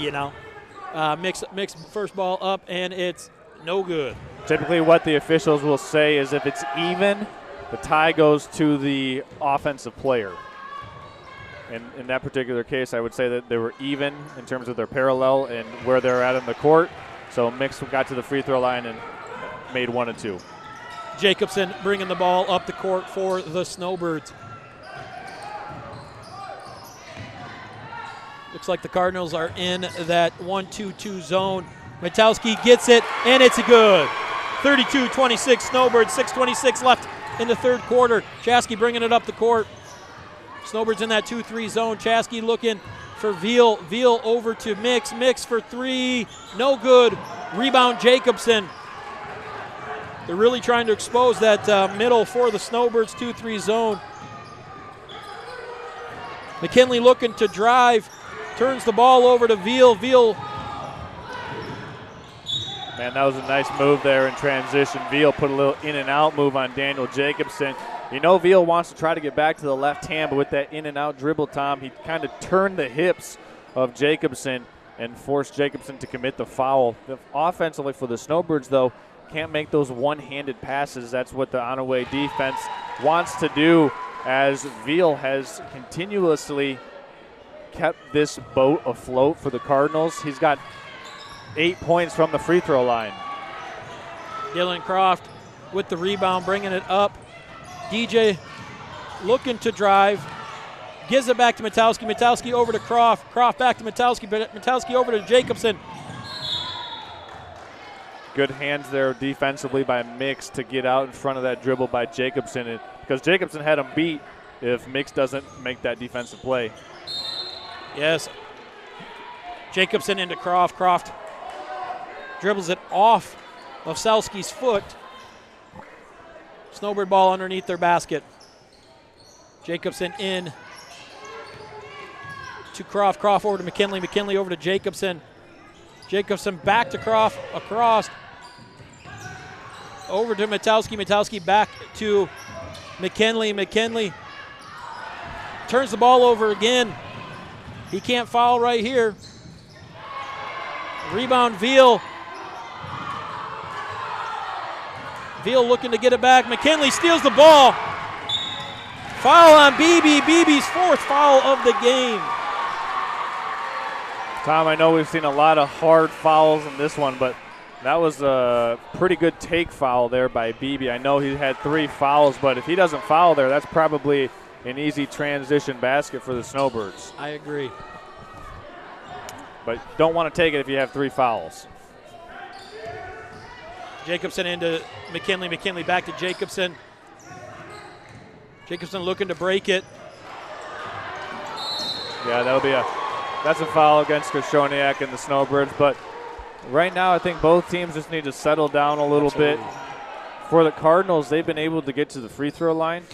[SPEAKER 2] Mix first ball up, and it's no good.
[SPEAKER 1] Typically what the officials will say is if it's even, the tie goes to the offensive player. And in that particular case, I would say that they were even in terms of their parallel and where they're at in the court. So Mix got to the free throw line and made 1 and 2.
[SPEAKER 2] Jacobson bringing the ball up the court for the Snowbirds. Looks like the Cardinals are in that 1-2-2 zone. Metalski gets it, and it's good. 32-26 Snowbirds, 6:26 left in the third quarter. Chaskey bringing it up the court. Snowbirds in that 2-3 zone. Chaskey looking for Veal. Veal over to Mix. Mix for 3. No good. Rebound Jacobson. They're really trying to expose that middle for the Snowbirds 2-3 zone. McKinley looking to drive. Turns the ball over to Veal. Veal.
[SPEAKER 1] Man, that was a nice move there in transition. Veal put a little in and out move on Daniel Jacobson. Veal wants to try to get back to the left hand, but with that in and out dribble, Tom, he kind of turned the hips of Jacobson and forced Jacobson to commit the foul. Offensively for the Snowbirds, though, can't make those one-handed passes. That's what the Onaway defense wants to do, as Veal has continuously kept this boat afloat for the Cardinals. He's got 8 points from the free throw line.
[SPEAKER 2] Dylan Croft with the rebound, bringing it up. DJ looking to drive. Gives it back to Metalski. Metalski over to Croft. Croft back to Metalski. Metalski over to Jacobson.
[SPEAKER 1] Good hands there defensively by Mix to get out in front of that dribble by Jacobson, because Jacobson had him beat if Mix doesn't make that defensive play.
[SPEAKER 2] Yes. Jacobson into Croft. Croft dribbles it off of Selski's foot. Snowbird ball underneath their basket. Jacobson in to Croft. Croft over to McKinley. McKinley over to Jacobson. Jacobson back to Croft. Across. Over to Metalski. Metalski back to McKinley. McKinley turns the ball over again. He can't foul right here. Rebound, Veal. Veal looking to get it back. McKinley steals the ball. Foul on Beebe. Beebe's 4th foul of the game.
[SPEAKER 1] Tom, I know we've seen a lot of hard fouls in this one, but that was a pretty good take foul there by Beebe. I know he had 3 fouls, but if he doesn't foul there, that's probably an easy transition basket for the Snowbirds.
[SPEAKER 2] I agree.
[SPEAKER 1] But don't want to take it if you have 3 fouls.
[SPEAKER 2] Jacobson into McKinley. McKinley back to Jacobson. Jacobson looking to break it.
[SPEAKER 1] Yeah, that's a foul against Koshoniak and the Snowbirds. But right now I think both teams just need to settle down a little bit. For the Cardinals, they've been able to get to the free throw line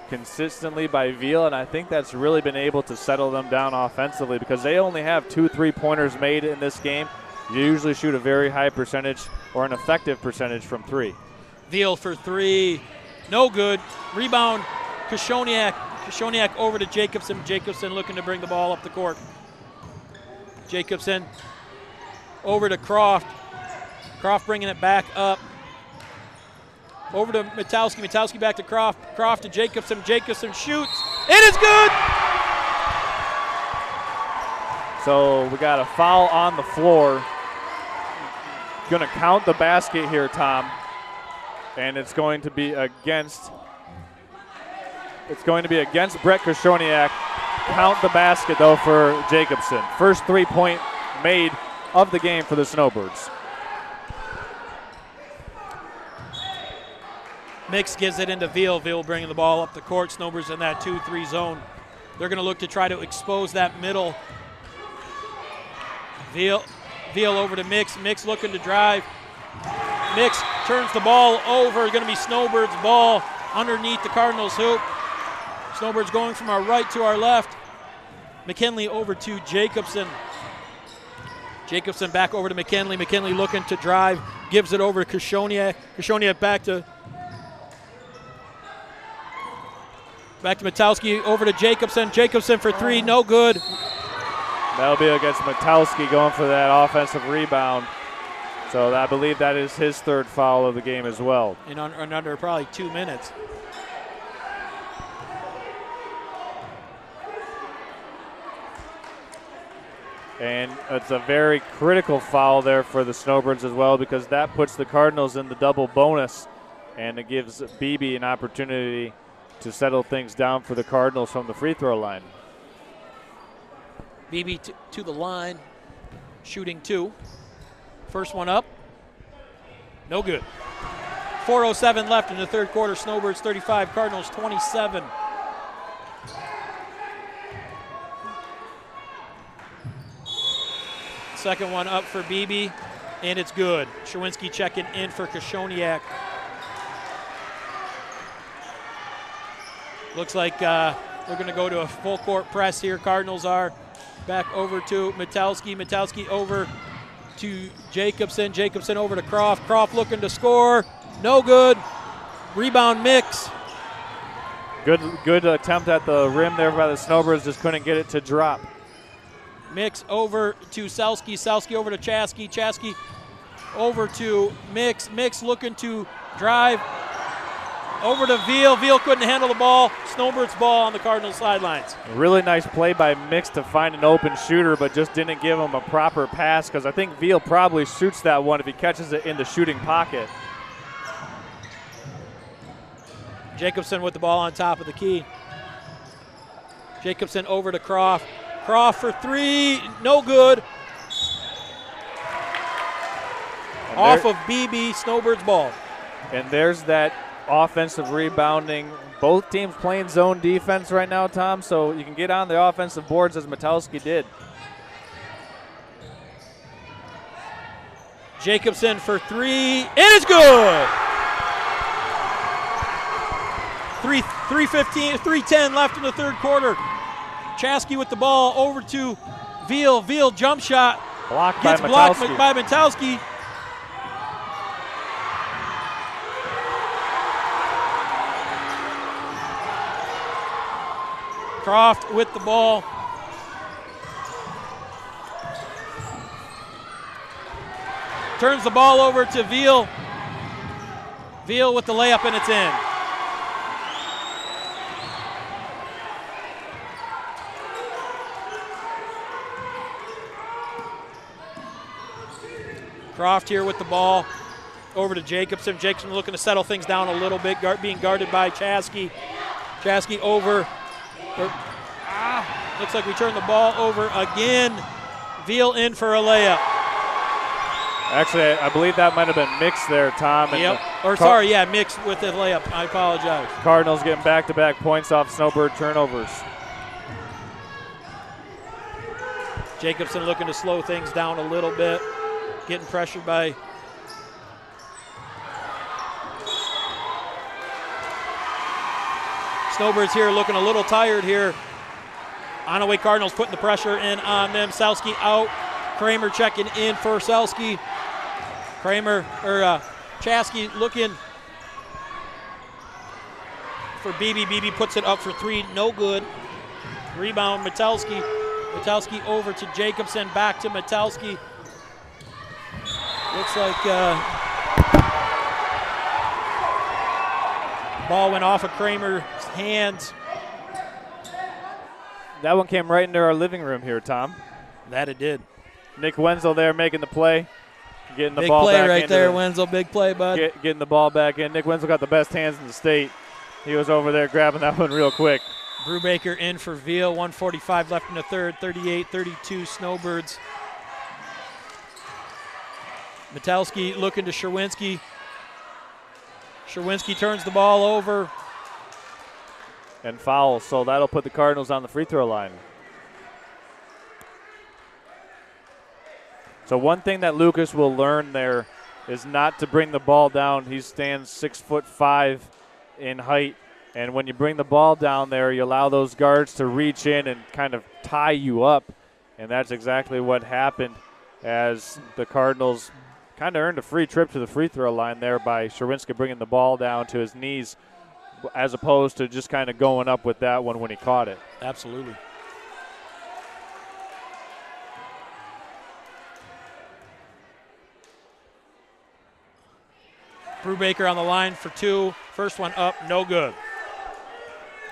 [SPEAKER 1] consistently by Veal, and I think that's really been able to settle them down offensively because they only have 2 3-pointers made in this game. You usually shoot a very high percentage or an effective percentage from 3.
[SPEAKER 2] Veal for 3. No good. Rebound, Koshoniak. Koshoniak over to Jacobson. Jacobson looking to bring the ball up the court. Jacobson over to Croft. Croft bringing it back up. Over to Metowski. Metowski back to Croft. Croft to Jacobson. Jacobson shoots. It is good!
[SPEAKER 1] So we got a foul on the floor. Going to count the basket here, Tom. And it's going to be against Brett Koshoniak. Count the basket, though, for Jacobson. First 3-point made of the game for the Snowbirds.
[SPEAKER 2] Mix gives it into Veal. Veal bringing the ball up the court. Snowbirds in that 2-3 zone. They're going to look to try to expose that middle. Veal over to Mix. Mix looking to drive. Mix turns the ball over. Going to be Snowbirds' ball underneath the Cardinals' hoop. Snowbirds going from our right to our left. McKinley over to Jacobson. Jacobson back over to McKinley. McKinley looking to drive. Gives it over to Koshoniak. Koshoniak back to Metowski. Over to Jacobson. Jacobson for 3. No good.
[SPEAKER 1] That'll be against Metowski going for that offensive rebound. So I believe that is his 3rd foul of the game as well.
[SPEAKER 2] In under probably 2 minutes.
[SPEAKER 1] And it's a very critical foul there for the Snowbirds as well because that puts the Cardinals in the double bonus, and it gives Beebe an opportunity to settle things down for the Cardinals from the free throw line.
[SPEAKER 2] Beebe to the line, shooting 2. First one up. No good. 4:07 left in the 3rd quarter. Snowbirds 35, Cardinals 27. Second one up for Beebe, and it's good. Shawinski checking in for Koshoniak. Looks like we're going to go to a full court press here. Cardinals are back over to Metowski. Metowski over to Jacobson. Jacobson over to Croft. Croft looking to score. No good. Rebound Mix.
[SPEAKER 1] Good attempt at the rim there by the Snowbirds. Just couldn't get it to drop.
[SPEAKER 2] Mix over to Selsky. Selsky over to Chaskey. Chaskey over to Mix. Mix looking to drive over to Veal. Veal couldn't handle the ball. Snowbirds ball on the Cardinals sidelines.
[SPEAKER 1] A really nice play by Mix to find an open shooter, but just didn't give him a proper pass because I think Veal probably shoots that one if he catches it in the shooting pocket.
[SPEAKER 2] Jacobson with the ball on top of the key. Jacobson over to Croft. Croft for 3, no good. Off of BB, Snowbirds ball.
[SPEAKER 1] And there's that offensive rebounding. Both teams playing zone defense right now, Tom, so you can get on the offensive boards as Metowski did.
[SPEAKER 2] Jacobson for 3, and it's good! 3:10 left in the 3rd quarter. Chaskey with the ball over to Veal. Veal jump shot. Gets blocked by Metowski. Croft with the ball. Turns the ball over to Veal. Veal with the layup, and it's in. Croft here with the ball. Over to Jacobson. Jacobson looking to settle things down a little bit, being guarded by Chaskey. Chaskey over. Looks like we turned the ball over again. Veal in for a layup.
[SPEAKER 1] Actually, I believe that might have been Mix there, Tom.
[SPEAKER 2] Yep. Mix with the layup. I apologize.
[SPEAKER 1] Cardinals getting back-to-back points off Snowbird turnovers.
[SPEAKER 2] Jacobson looking to slow things down a little bit. Getting pressured by Snowbirds here, looking a little tired here. Onaway Cardinals putting the pressure in on them. Selski out. Kramer checking in for Selski. Chaskey looking for Beebe. Beebe puts it up for three, no good. Rebound, Metelski. Metelski over to Jacobson, back to Metelski. Looks like ball went off of Kramer's hands.
[SPEAKER 1] That one came right into our living room here, Tom.
[SPEAKER 2] That it did.
[SPEAKER 1] Nick Wenzel there making the play. Getting the
[SPEAKER 2] big
[SPEAKER 1] ball
[SPEAKER 2] play
[SPEAKER 1] back
[SPEAKER 2] right there, Wenzel. Big play, bud.
[SPEAKER 1] Getting the ball back in. Nick Wenzel got the best hands in the state. He was over there grabbing that one real quick.
[SPEAKER 2] Brubaker in for Veal. 1:45 left in the third. 38-32 Snowbirds. Metelski looking to Sherwinski. Sherwinski turns the ball over.
[SPEAKER 1] And fouls, so that'll put the Cardinals on the free throw line. So one thing that Lucas will learn there is not to bring the ball down. He stands 6'5" in height, and when you bring the ball down there, you allow those guards to reach in and kind of tie you up, and that's exactly what happened as the Cardinals kind of earned a free trip to the free throw line there by Sherwinski bringing the ball down to his knees as opposed to just kind of going up with that one when he caught it.
[SPEAKER 2] Absolutely. Brubaker on the line for two. First one up, no good.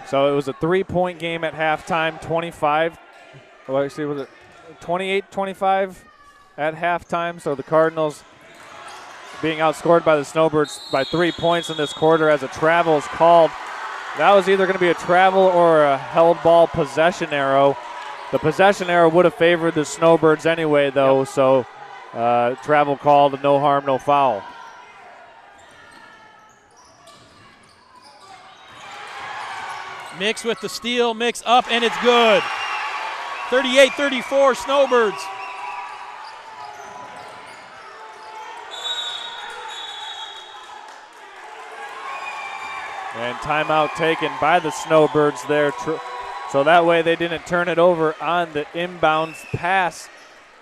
[SPEAKER 1] So it was a 3-point game at halftime, 28-25 at halftime. So the Cardinals being outscored by the Snowbirds by 3 points in this quarter as a travel is called. That was either going to be a travel or a held ball possession arrow. The possession arrow would have favored the Snowbirds anyway, though, yep. So travel called, no harm, no foul.
[SPEAKER 2] Mix with the steal, Mix up, and it's good. 38-34 Snowbirds.
[SPEAKER 1] And timeout taken by the Snowbirds there. So that way they didn't turn it over on the inbounds pass.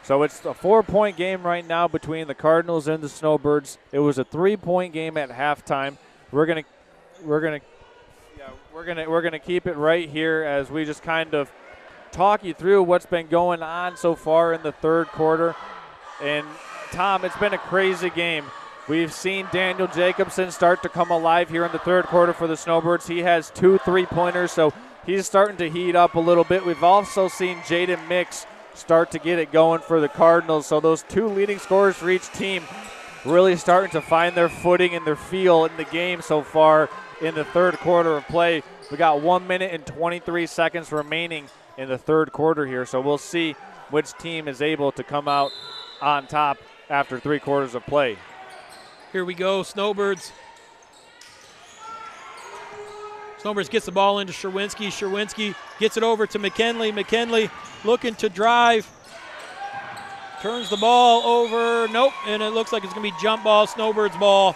[SPEAKER 1] So it's a 4-point game right now between the Cardinals and the Snowbirds. It was a 3-point game at halftime. We're gonna keep it right here as we just kind of talk you through what's been going on so far in the third quarter. And Tom, it's been a crazy game. We've seen Daniel Jacobson start to come alive here in the third quarter for the Snowbirds. He has 2 3-pointers, so he's starting to heat up a little bit. We've also seen Jaden Mix start to get it going for the Cardinals. So those 2 leading scorers for each team really starting to find their footing and their feel in the game so far in the third quarter of play. We got 1 minute and 23 seconds remaining in the third quarter here, so we'll see which team is able to come out on top after 3 quarters of play.
[SPEAKER 2] Here we go, Snowbirds. Snowbirds gets the ball into Sherwinski. Sherwinski gets it over to McKinley. McKinley looking to drive. Turns the ball over. Nope, and it looks like it's going to be jump ball, Snowbirds ball.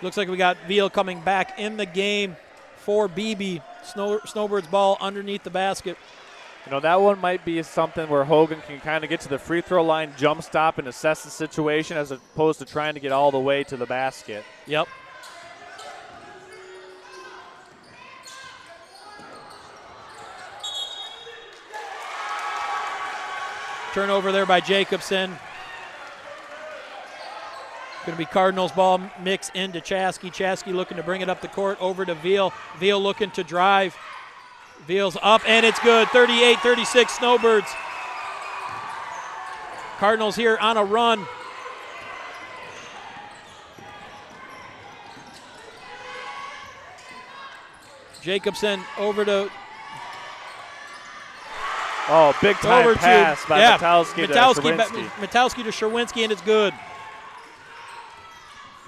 [SPEAKER 2] Looks like we got Veal coming back in the game for BB. Snowbirds ball underneath the basket.
[SPEAKER 1] You know, that one might be something where Hogan can kind of get to the free throw line, jump stop, and assess the situation as opposed to trying to get all the way to the basket.
[SPEAKER 2] Yep. Turnover there by Jacobson. Going to be Cardinals ball, mix into Chaskey. Chaskey looking to bring it up the court over to Veal. Veal looking to drive. Veal's up, and it's good. 38-36 Snowbirds. Cardinals here on a run. Jacobson over to
[SPEAKER 1] big time pass by Metowski to Sherwinski.
[SPEAKER 2] Metowski to Sherwinski, and it's good.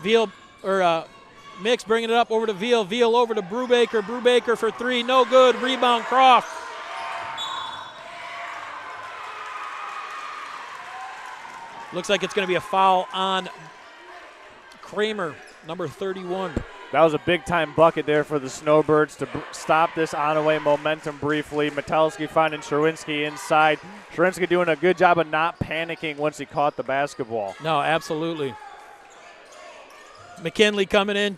[SPEAKER 2] Veal, Mix bringing it up over to Veal. Veal over to Brubaker. Brubaker for three, no good. Rebound, Croft. Looks like it's going to be a foul on Kramer, number 31.
[SPEAKER 1] That was a big-time bucket there for the Snowbirds to stop this Onaway momentum briefly. Metowski finding Sherwinski inside. Sherwinski doing a good job of not panicking once he caught the basketball.
[SPEAKER 2] No, absolutely. McKinley coming in,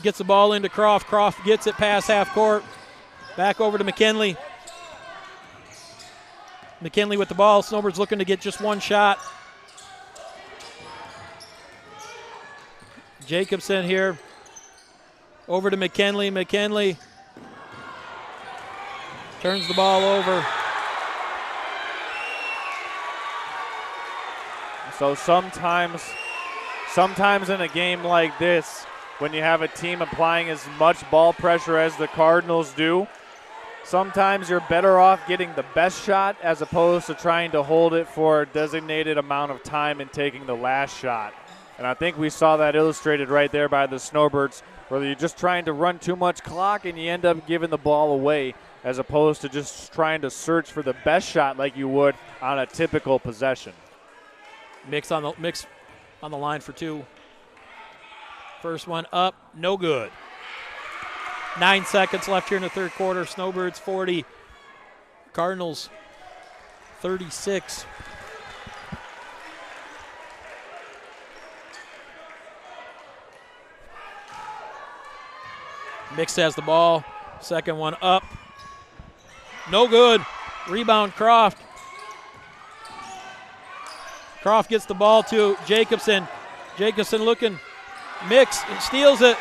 [SPEAKER 2] gets the ball into Croft. Croft gets it past half court. Back over to McKinley. McKinley with the ball. Snowbirds looking to get just one shot. Jacobson here. Over to McKinley. McKinley turns the ball over.
[SPEAKER 1] So sometimes in a game like this, when you have a team applying as much ball pressure as the Cardinals do, sometimes you're better off getting the best shot as opposed to trying to hold it for a designated amount of time and taking the last shot. And I think we saw that illustrated right there by the Snowbirds, where you're just trying to run too much clock and you end up giving the ball away as opposed to just trying to search for the best shot like you would on a typical possession.
[SPEAKER 2] Mix on the line for two. First one up, no good. 9 seconds left here in the third quarter. Snowbirds 40, Cardinals 36. Mix has the ball. Second one up. No good. Rebound, Croft. Croft gets the ball to Jacobson. Jacobson looking. Mix steals it.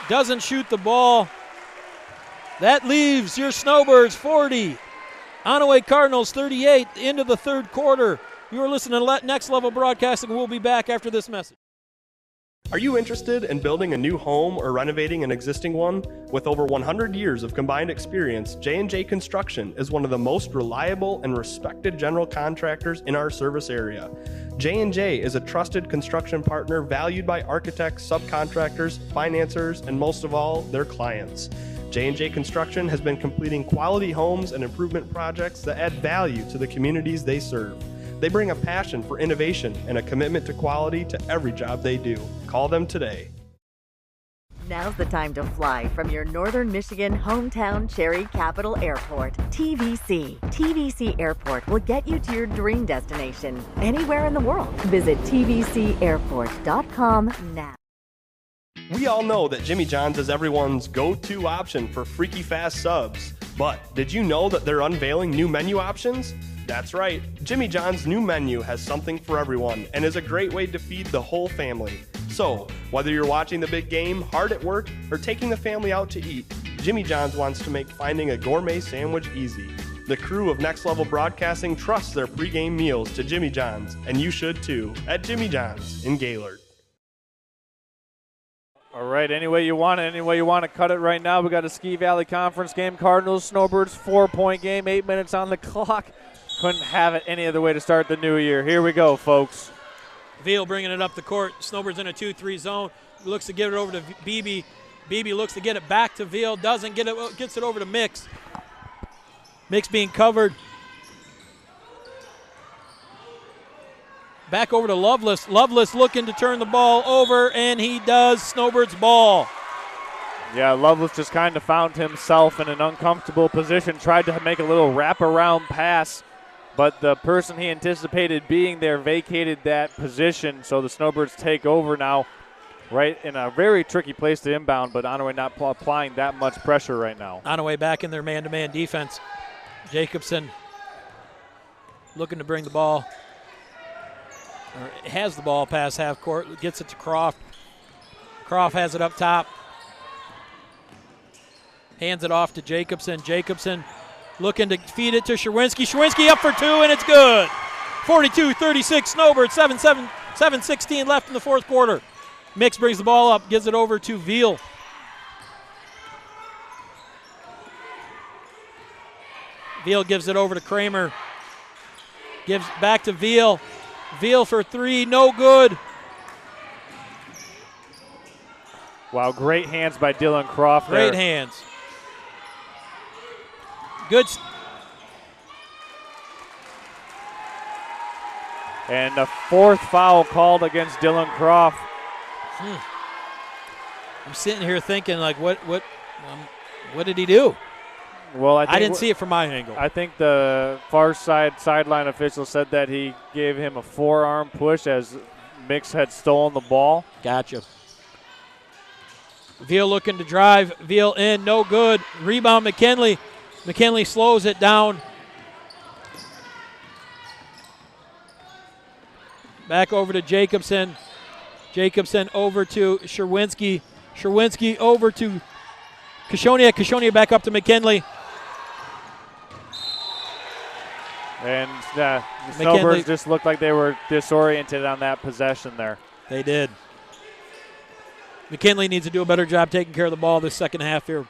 [SPEAKER 2] Doesn't shoot the ball. That leaves your Snowbirds 40. Onaway Cardinals 38 into the third quarter. You are listening to Next Level Broadcasting. We'll be back after this message.
[SPEAKER 6] Are you interested in building a new home or renovating an existing one? With over 100 years of combined experience, J&J Construction is one of the most reliable and respected general contractors in our service area. J&J is a trusted construction partner valued by architects, subcontractors, financiers, and most of all, their clients. J&J Construction has been completing quality homes and improvement projects that add value to the communities they serve. They bring a passion for innovation and a commitment to quality to every job they do. Call them today.
[SPEAKER 3] Now's the time to fly from your Northern Michigan hometown Cherry Capital Airport. TVC. TVC Airport will get you to your dream destination anywhere in the world. Visit tvcairport.com now.
[SPEAKER 6] We all know that Jimmy John's is everyone's go-to option for freaky fast subs. But did you know that they're unveiling new menu options? That's right, Jimmy John's new menu has something for everyone and is a great way to feed the whole family. So, whether you're watching the big game, hard at work, or taking the family out to eat, Jimmy John's wants to make finding a gourmet sandwich easy. The crew of Next Level Broadcasting trusts their pregame meals to Jimmy John's, and you should too, at Jimmy John's in Gaylord.
[SPEAKER 1] All right, any way you want to cut it right now. We got a Ski Valley Conference game. Cardinals, Snowbirds, 4-point game, 8 minutes on the clock. Couldn't have it any other way to start the new year. Here we go, folks.
[SPEAKER 2] Veal bringing it up the court. Snowbirds in a 2-3 zone. Looks to give it over to Beebe. Beebe looks to get it back to Veal. Doesn't get it. Gets it over to Mix. Mix being covered. Back over to Lovelace. Lovelace looking to turn the ball over, and he does. Snowbirds ball.
[SPEAKER 1] Yeah, Lovelace just kind of found himself in an uncomfortable position. Tried to make a little wraparound pass, but the person he anticipated being there vacated that position, so the Snowbirds take over now, right in a very tricky place to inbound, but Onaway not applying that much pressure right now.
[SPEAKER 2] Onaway back in their man-to-man defense. Jacobson looking to bring the ball, or has the ball past half court, gets it to Croft. Croft has it up top. Hands it off to Jacobson. Jacobson looking to feed it to Sherwinski. Sherwinski up for two, and it's good. 42-36 Snowbirds, 7:16 left in the fourth quarter. Mix brings the ball up, gives it over to Veal. Veal gives it over to Kramer. Gives back to Veal. Veal for three, no good.
[SPEAKER 1] Wow, great hands by Dylan Croft there.
[SPEAKER 2] Great hands. Good.
[SPEAKER 1] And a fourth foul called against Dylan Croft.
[SPEAKER 2] I'm sitting here thinking, like, what did he do?
[SPEAKER 1] Well,
[SPEAKER 2] I didn't see it from my angle.
[SPEAKER 1] I think the far sideline official said that he gave him a forearm push as Mix had stolen the ball.
[SPEAKER 2] Gotcha. Veal looking to drive. Veal in, no good. Rebound McKinley. McKinley slows it down. Back over to Jacobson. Jacobson over to Sherwinski. Sherwinski over to Kashoniak. Kashoniak back up to McKinley.
[SPEAKER 1] And the Snowbirds just looked like they were disoriented on that possession there.
[SPEAKER 2] They did. McKinley needs to do a better job taking care of the ball this second half here.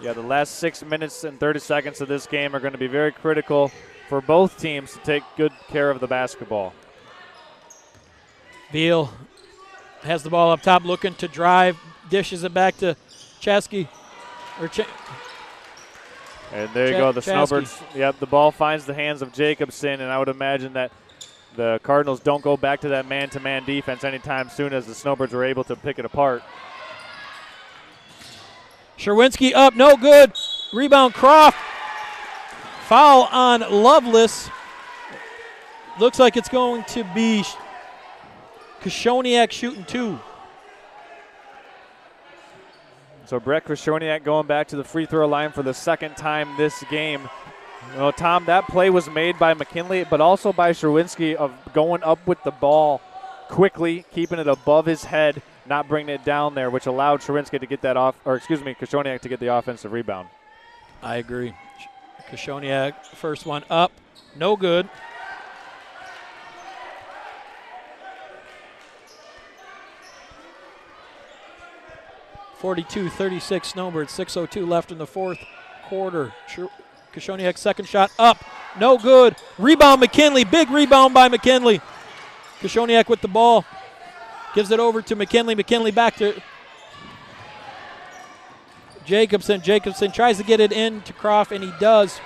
[SPEAKER 1] Yeah, the last 6 minutes and 30 seconds of this game are going to be very critical for both teams to take good care of the basketball.
[SPEAKER 2] Veal has the ball up top, looking to drive, dishes it back to Chasky.
[SPEAKER 1] And there you go, the Snowbirds. Yep, the ball finds the hands of Jacobson, and I would imagine that the Cardinals don't go back to that man-to-man defense anytime soon, as the Snowbirds were able to pick it apart.
[SPEAKER 2] Sherwinski up, no good. Rebound, Croft. Foul on Lovelace. Looks like it's going to be Kashoniak shooting two.
[SPEAKER 1] So Brett Kashoniak going back to the free throw line for the second time this game. You know, Tom, that play was made by McKinley, but also by Sherwinski of going up with the ball quickly, keeping it above his head, not bringing it down there, which allowed Sherwinski to get that off, or excuse me, Kashoniak to get the offensive rebound.
[SPEAKER 2] I agree. Kashoniak, first one up, no good. (42-36) Snowbirds, 6:02 left in the fourth quarter. Kashoniak's second shot up, no good. Rebound McKinley, big rebound by McKinley. Kashoniak with the ball, gives it over to McKinley. McKinley back to Jacobson. Jacobson tries to get it in to Croft, and he does.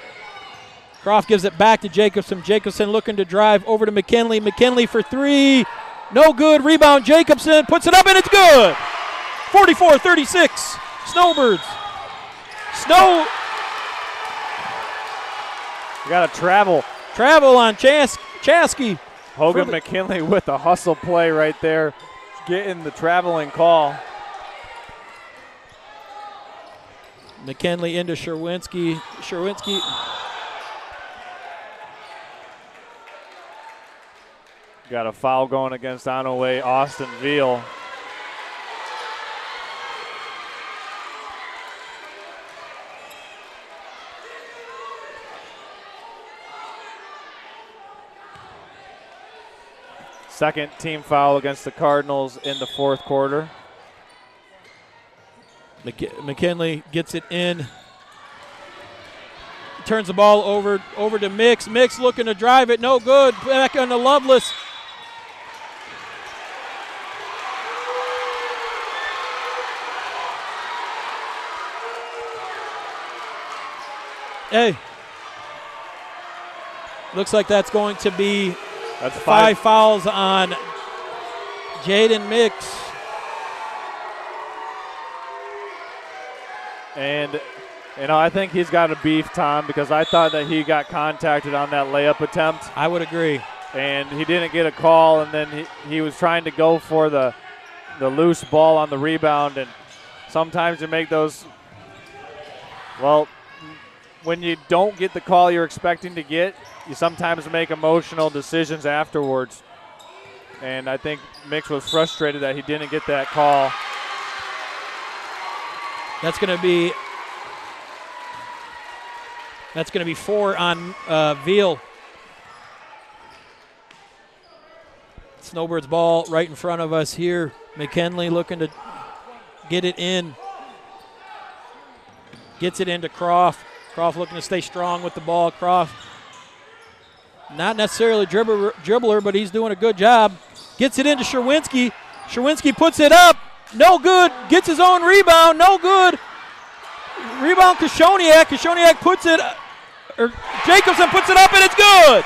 [SPEAKER 2] Croft gives it back to Jacobson. Jacobson looking to drive over to McKinley. McKinley for three, no good. Rebound Jacobson, puts it up, and it's good. 44-36, Snowbirds.
[SPEAKER 1] You got to travel.
[SPEAKER 2] Travel on Chasky.
[SPEAKER 1] Hogan McKinley with a hustle play right there, getting the traveling call.
[SPEAKER 2] McKinley into Sherwinski. Sherwinski.
[SPEAKER 1] Got a foul going against Onaway, Austin Veal. Second team foul against the Cardinals in the fourth quarter.
[SPEAKER 2] McKinley gets it in. Turns the ball over to Mix. Mix looking to drive it, no good. Back on to Lovelace. Hey. Looks like that's going to be five fouls on Jaden Mix.
[SPEAKER 1] And, you know, I think he's got a beef, Tom, because I thought that he got contacted on that layup attempt.
[SPEAKER 2] I would agree.
[SPEAKER 1] And he didn't get a call, and then he was trying to go for the loose ball on the rebound. And sometimes you make those, well, when you don't get the call you're expecting to get, you sometimes make emotional decisions afterwards. And I think Mix was frustrated that he didn't get that call.
[SPEAKER 2] That's going to be 4 on Veal. Snowbirds ball right in front of us here. McKinley looking to get it in. Gets it into Croft. Croft looking to stay strong with the ball. Croft, not necessarily dribbler, but he's doing a good job. Gets it into Sherwinski. Sherwinski puts it up. No good. Gets his own rebound. No good. Rebound Kashoniak. Kashoniak puts it, or Jacobson puts it up, and it's good.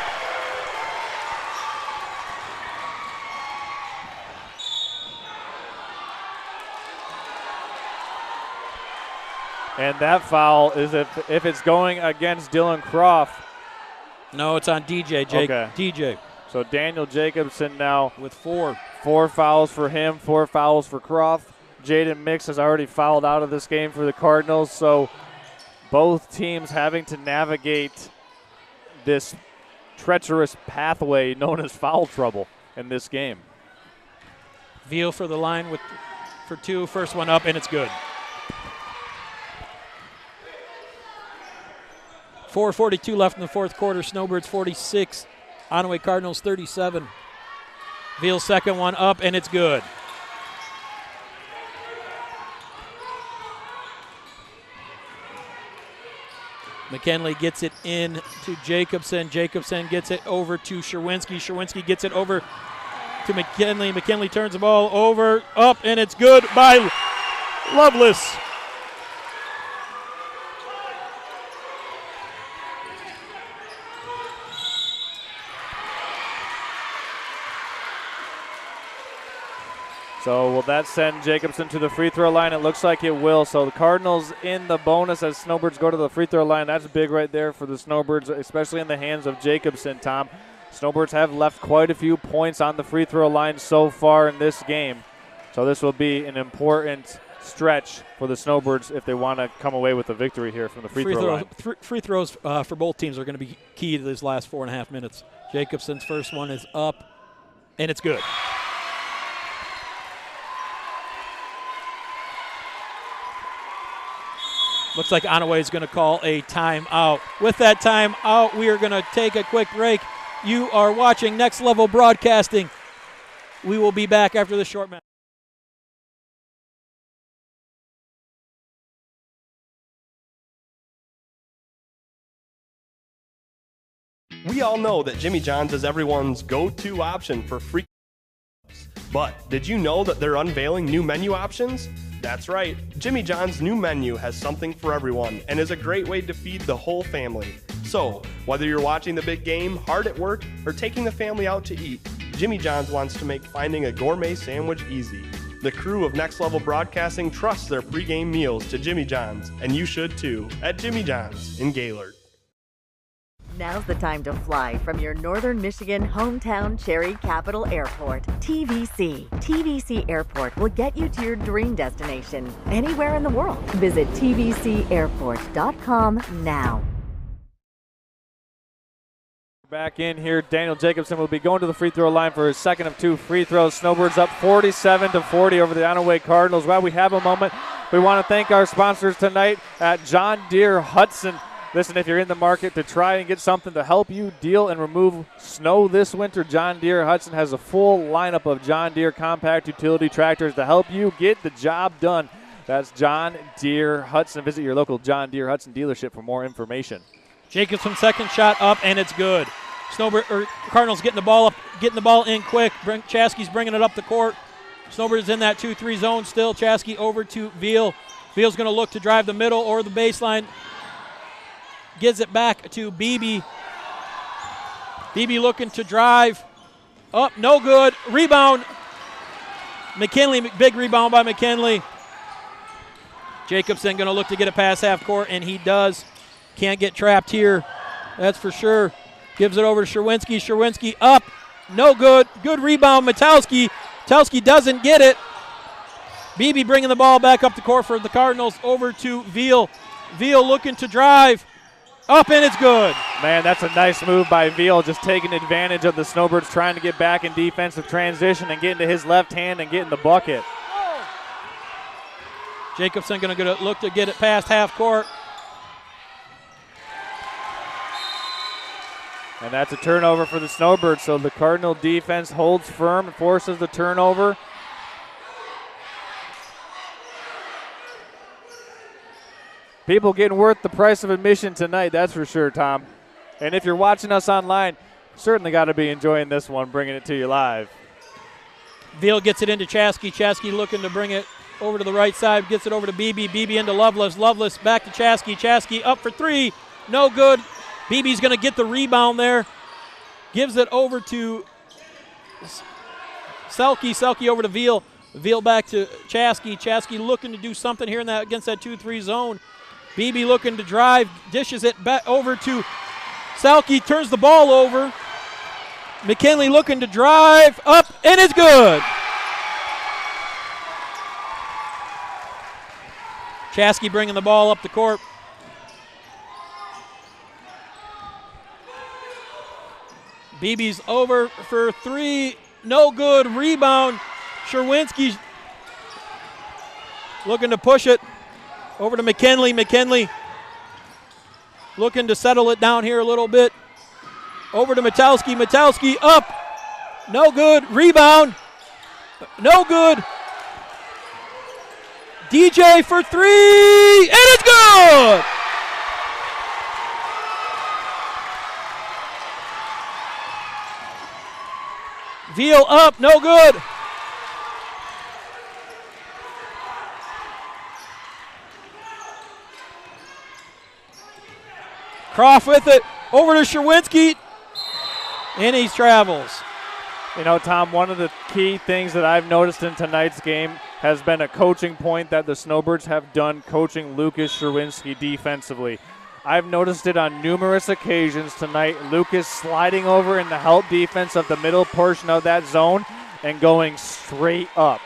[SPEAKER 1] And that foul is if it's going against Dylan Croft.
[SPEAKER 2] No, it's on DJ.
[SPEAKER 1] Okay.
[SPEAKER 2] DJ.
[SPEAKER 1] So Daniel Jacobson now
[SPEAKER 2] with 4.
[SPEAKER 1] 4 fouls for him, 4 fouls for Croft. Jaden Mix has already fouled out of this game for the Cardinals. So both teams having to navigate this treacherous pathway known as foul trouble in this game.
[SPEAKER 2] Veal for the line for 2. First one up, and it's good. 4:42 left in the fourth quarter. Snowbirds 46, Onaway Cardinals 37. Veal's second one up, and it's good. McKinley gets it in to Jacobson. Jacobson gets it over to Sherwinski. Sherwinski gets it over to McKinley. McKinley turns the ball over, up, and it's good by Lovelace.
[SPEAKER 1] So will that send Jacobson to the free throw line? It looks like it will. So the Cardinals in the bonus as Snowbirds go to the free throw line. That's big right there for the Snowbirds, especially in the hands of Jacobson, Tom. Snowbirds have left quite a few points on the free throw line so far in this game. So this will be an important stretch for the Snowbirds if they want to come away with a victory here from the free throw line.
[SPEAKER 2] Free throws for both teams are going to be key to these last 4.5 minutes. Jacobson's first one is up, and it's good. Looks like Onaway is going to call a timeout. With that timeout, we are going to take a quick break. You are watching Next Level Broadcasting. We will be back after this short match.
[SPEAKER 6] We all know that Jimmy John's is everyone's go-to option for free. But did you know that they're unveiling new menu options? That's right, Jimmy John's new menu has something for everyone and is a great way to feed the whole family. So, whether you're watching the big game, hard at work, or taking the family out to eat, Jimmy John's wants to make finding a gourmet sandwich easy. The crew of Next Level Broadcasting trusts their pregame meals to Jimmy John's, and you should too, at Jimmy John's in Gaylord.
[SPEAKER 3] Now's the time to fly from your Northern Michigan hometown Cherry Capital Airport. TVC. TVC Airport will get you to your dream destination anywhere in the world. Visit tvcairport.com now.
[SPEAKER 1] Back in here, Daniel Jacobson will be going to the free throw line for his second of 2 free throws. Snowbirds up 47-40 over the Onaway Cardinals. While we have a moment, we want to thank our sponsors tonight at John Deere Hudson. Listen, if you're in the market to try and get something to help you deal and remove snow this winter, John Deere Hudson has a full lineup of John Deere compact utility tractors to help you get the job done. That's John Deere Hudson. Visit your local John Deere Hudson dealership for more information.
[SPEAKER 2] Jacobson second shot up, and it's good. Cardinals getting the ball up, getting the ball in quick. Chasky's bringing it up the court. Snowbirds in that 2-3 zone still. Chasky over to Veal. Veal's going to look to drive the middle or the baseline. Gives it back to Beebe. Beebe looking to drive. Up, no good. Rebound. McKinley, big rebound by McKinley. Jacobson going to look to get it past half court, and he does. Can't get trapped here, that's for sure. Gives it over to Sherwinski. Sherwinski up, no good. Good rebound, Metowski. Metowski doesn't get it. Beebe bringing the ball back up the court for the Cardinals over to Veal. Veal looking to drive. Up, and it's good.
[SPEAKER 1] Man, that's a nice move by Veal, just taking advantage of the Snowbirds trying to get back in defensive transition and get into his left hand and get in the bucket.
[SPEAKER 2] Jacobson going to look to get it past half court.
[SPEAKER 1] And that's a turnover for the Snowbirds, so the Cardinal defense holds firm and forces the turnover. People getting worth the price of admission tonight, that's for sure, Tom. And if you're watching us online, certainly got to be enjoying this one, bringing it to you live.
[SPEAKER 2] Veal gets it into Chasky. Chasky looking to bring it over to the right side, gets it over to Beebe. Beebe into Lovelace. Lovelace back to Chasky. Chasky up for three. No good. Beebe's going to get the rebound there. Gives it over to Selke. Selke over to Veal. Veal back to Chasky. Chasky looking to do something here against that 2-3 zone. Beebe looking to drive. Dishes it back over to Selke. Turns the ball over. McKinley looking to drive. Up, and it's good. Chasky bringing the ball up the court. Beebe's over for three. No good. Rebound. Sherwinski looking to push it over to McKinley. McKinley looking to settle it down here a little bit. Over to Metowski. Metowski up. No good. Rebound. No good. DJ for three. And it's good. Veal up. No good. Croft with it. Over to Sherwinski. And he travels.
[SPEAKER 1] You know, Tom, one of the key things that I've noticed in tonight's game has been a coaching point that the Snowbirds have done coaching Lucas Sherwinski defensively. I've noticed it on numerous occasions tonight. Lucas sliding over in the help defense of the middle portion of that zone and going straight up.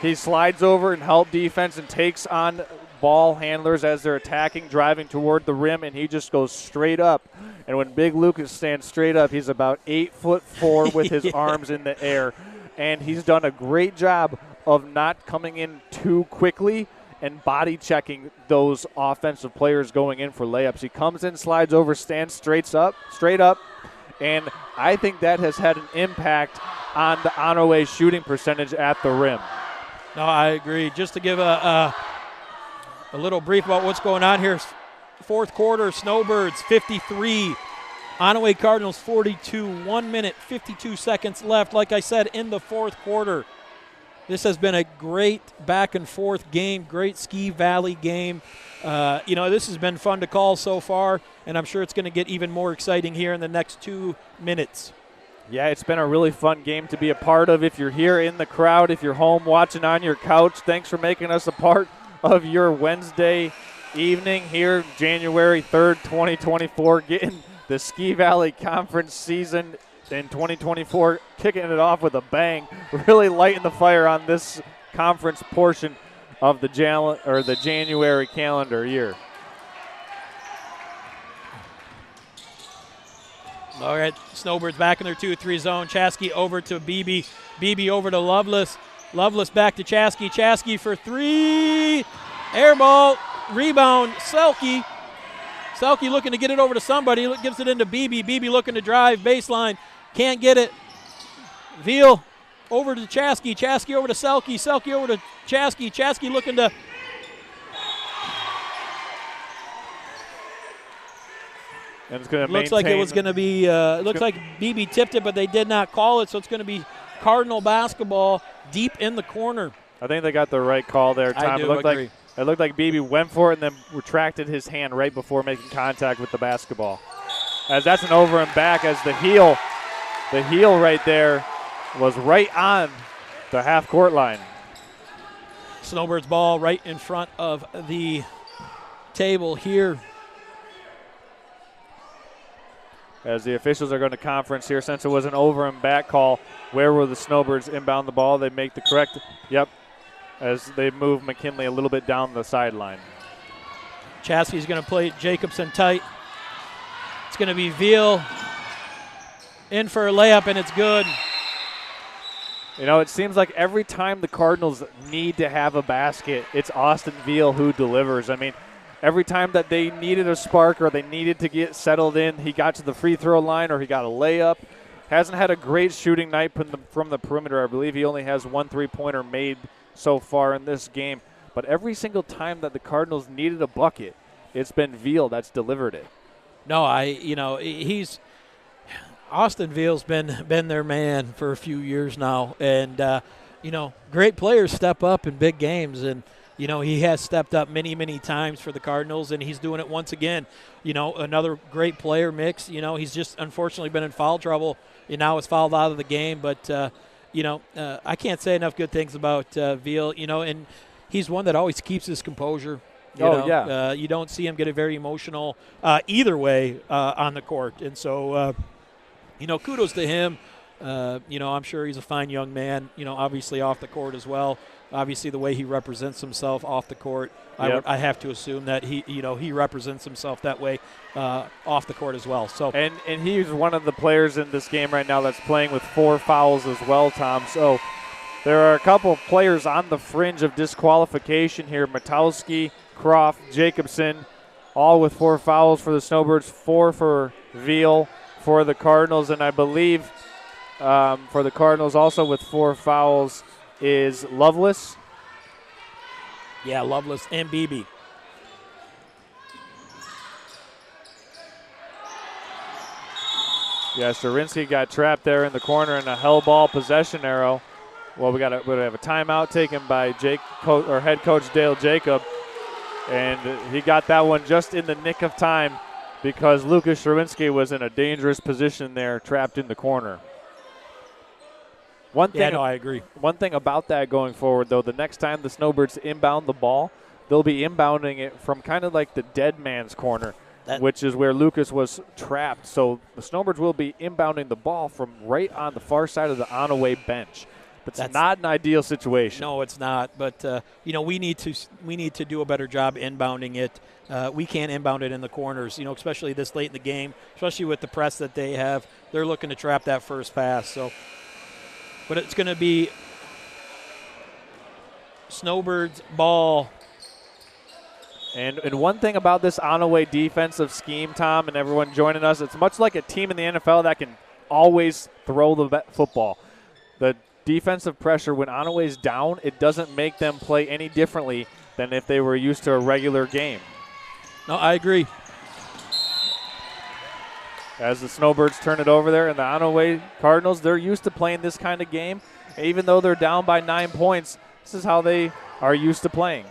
[SPEAKER 1] He slides over in help defense and takes on ball handlers as they're attacking, driving toward the rim, and he just goes straight up. And when Big Lucas stands straight up, he's about 8'4" with his arms in the air. And he's done a great job of not coming in too quickly and body checking those offensive players going in for layups. He comes in, slides over, stands straight up, and I think that has had an impact on the Onaway shooting percentage at the rim.
[SPEAKER 2] No, I agree. Just to give a little brief about what's going on here. Fourth quarter, Snowbirds 53, Onaway Cardinals 42, 1 minute, 52 seconds left. Like I said, in the fourth quarter, this has been a great back and forth game, great Ski Valley game. This has been fun to call so far, and I'm sure it's going to get even more exciting here in the next 2 minutes.
[SPEAKER 1] Yeah, it's been a really fun game to be a part of. If you're here in the crowd, if you're home watching on your couch, thanks for making us a part of your Wednesday evening here, January 3rd, 2024, getting the Ski Valley Conference season in 2024, kicking it off with a bang, really lighting the fire on this conference portion of the January calendar year.
[SPEAKER 2] All right, Snowbirds back in their 2-3 zone. Chasky over to Beebe. Beebe over to Lovelace. Lovelace back to Chasky. Chasky for three. Air ball. Rebound. Selke. Selke looking to get it over to somebody. Gives it into Beebe. Beebe looking to drive. Baseline. Can't get it. Veal over to Chasky. Chasky over to Selke. Selke over to Chasky. Chasky looking to...
[SPEAKER 1] And it's going to
[SPEAKER 2] looks like it was going to be, looks like Beebe tipped it, but they did not call it, so it's going to be Cardinal basketball deep in the corner.
[SPEAKER 1] I think they got the right call there, Tom.
[SPEAKER 2] I do agree.
[SPEAKER 1] It looked like Beebe went for it and then retracted his hand right before making contact with the basketball. As that's an over and back, as the heel right there was right on the half-court line.
[SPEAKER 2] Snowbirds ball right in front of the table here.
[SPEAKER 1] As the officials are going to conference here, since it was an over and back call, where will the Snowbirds inbound the ball? They make the correct, as they move McKinley a little bit down the sideline.
[SPEAKER 2] Chasky's going to play Jacobson tight. It's going to be Veal in for a layup, and it's good.
[SPEAKER 1] You know, it seems like every time the Cardinals need to have a basket, it's Austin Veal who delivers. I mean, every time that they needed a spark or they needed to get settled in, he got to the free throw line or he got a layup. Hasn't had a great shooting night from the perimeter. I believe he only has 1 3-pointer made so far in this game. But every single time that the Cardinals needed a bucket, it's been Veal that's delivered it.
[SPEAKER 2] No, Austin Veal's been their man for a few years now, and great players step up in big games, and he has stepped up many times for the Cardinals, and he's doing it once again. Another great player mix. He's just unfortunately been in foul trouble, and now is fouled out of the game. But I can't say enough good things about Veal. And he's one that always keeps his composure. You don't see him get very emotional either way on the court, and so. Kudos to him. I'm sure he's a fine young man, obviously off the court as well. Obviously the way he represents himself off the court,
[SPEAKER 1] yep.
[SPEAKER 2] I have to assume that he represents himself that way off the court as well. So
[SPEAKER 1] and he's one of the players in this game right now that's playing with 4 fouls as well, Tom. So there are a couple of players on the fringe of disqualification here. Matowski, Croft, Jacobson, all with 4 fouls for the Snowbirds, 4 for Veal. For the Cardinals, and I believe for the Cardinals also with 4 fouls is Lovelace.
[SPEAKER 2] Yeah, Lovelace and Beebe.
[SPEAKER 1] Yeah, Sarinsky got trapped there in the corner in a hell ball possession arrow. Well, we have a timeout taken by head coach Dale Jacob, and he got that one just in the nick of time, because Lucas Sherwinski was in a dangerous position there, trapped in the corner.
[SPEAKER 2] I agree.
[SPEAKER 1] One thing about that going forward, though, the next time the Snowbirds inbound the ball, they'll be inbounding it from kind of like the dead man's corner, which is where Lucas was trapped. So the Snowbirds will be inbounding the ball from right on the far side of the Onaway bench. That's not an ideal situation.
[SPEAKER 2] No, it's not. But we need to do a better job inbounding it. We can't inbound it in the corners, especially this late in the game, especially with the press that they have. They're looking to trap that first pass. So, but it's going to be Snowbirds ball.
[SPEAKER 1] And one thing about this Onaway defensive scheme, Tom, and everyone joining us, it's much like a team in the NFL that can always throw the football. The defensive pressure, when Onaway's down, it doesn't make them play any differently than if they were used to a regular game.
[SPEAKER 2] No, I agree.
[SPEAKER 1] As the Snowbirds turn it over there, and the Onaway Cardinals, they're used to playing this kind of game. Even though they're down by 9 points, this is how they are used to playing.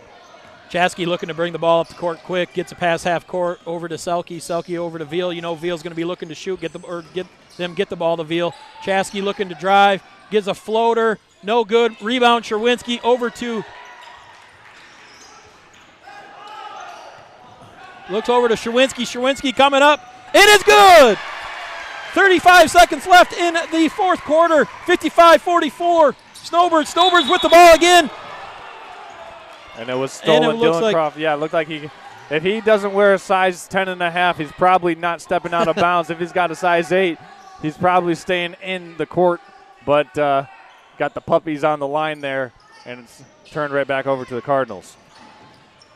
[SPEAKER 2] Chaskey looking to bring the ball up the court quick, gets a pass half court over to Selke. Selke over to Veal. Veal's going to be looking to shoot, get the ball to Veal. Chaskey looking to drive, gives a floater, no good. Rebound, Sherwinski over to. Looks over to Sherwinski. Sherwinski coming up. It is good! 35 seconds left in the fourth quarter. 55-44. Snowbirds with the ball again.
[SPEAKER 1] And it was stolen. Dylan Croft. Yeah, it looked like if he doesn't wear a size 10.5, he's probably not stepping out of bounds. If he's got a size 8, he's probably staying in the court. But got the puppies on the line there, and it's turned right back over to the Cardinals.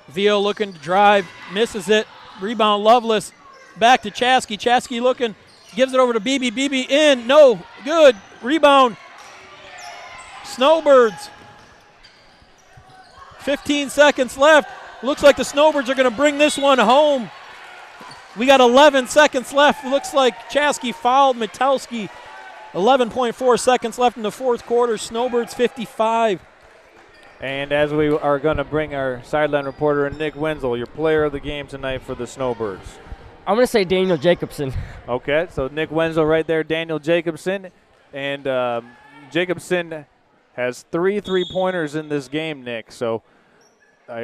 [SPEAKER 2] Veal looking to drive, misses it. Rebound, Lovelace. Back to Chaskey. Chaskey looking, gives it over to Beebe. Beebe in, no good. Rebound, Snowbirds. 15 seconds left. Looks like the Snowbirds are going to bring this one home. We got 11 seconds left. Looks like Chaskey fouled Metowski. 11.4 seconds left in the fourth quarter. Snowbirds 55.
[SPEAKER 1] And as we are going to bring our sideline reporter, Nick Wenzel, your player of the game tonight for the Snowbirds.
[SPEAKER 7] I'm going to say Daniel Jacobson.
[SPEAKER 1] Okay, so Nick Wenzel right there, Daniel Jacobson. And Jacobson has 3 3-pointers in this game, Nick. So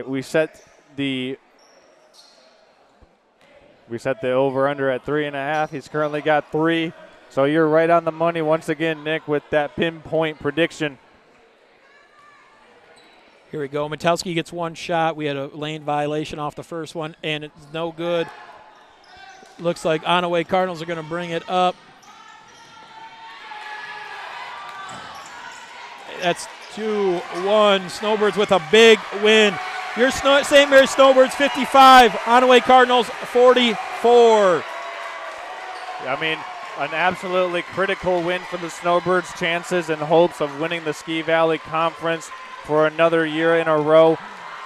[SPEAKER 1] we set the over-under at 3.5. He's currently got 3. So you're right on the money once again, Nick, with that pinpoint prediction.
[SPEAKER 2] Here we go. Metowski gets one shot. We had a lane violation off the first one, and it's no good. Looks like Onaway Cardinals are going to bring it up. That's 2-1. Snowbirds with a big win. Your St. Mary's Snowbirds 55, Onaway Cardinals 44.
[SPEAKER 1] I mean, an absolutely critical win for the Snowbirds' chances and hopes of winning the Ski Valley Conference for another year in a row.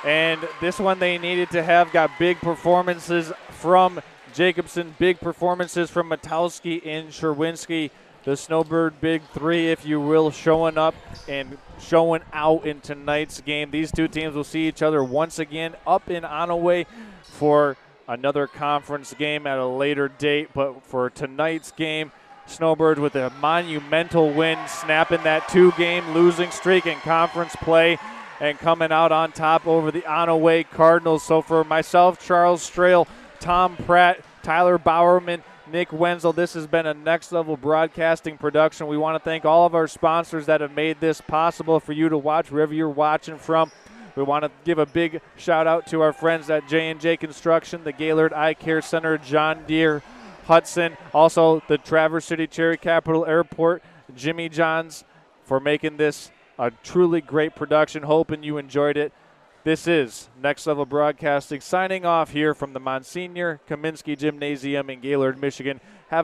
[SPEAKER 1] And this one they needed to have. Got big performances from Jacobson, big performances from Matowski and Sherwinski. The Snowbird Big Three, if you will, showing up and showing out in tonight's game. These two teams will see each other once again up in Onaway for another conference game at a later date. But for tonight's game, Snowbirds with a monumental win, snapping that 2-game losing streak in conference play and coming out on top over the Onaway Cardinals. So for myself, Charles Strahl, Tom Pratt, Tyler Bowerman, Nick Wenzel, this has been a Next Level Broadcasting production. We want to thank all of our sponsors that have made this possible for you to watch wherever you're watching from. We want to give a big shout out to our friends at J&J Construction, the Gaylord Eye Care Center, John Deere, Hudson, also the Traverse City Cherry Capital Airport, Jimmy John's, for making this a truly great production. Hoping you enjoyed it. This is Next Level Broadcasting signing off here from the Monsignor Kaminsky Gymnasium in Gaylord, Michigan. Have a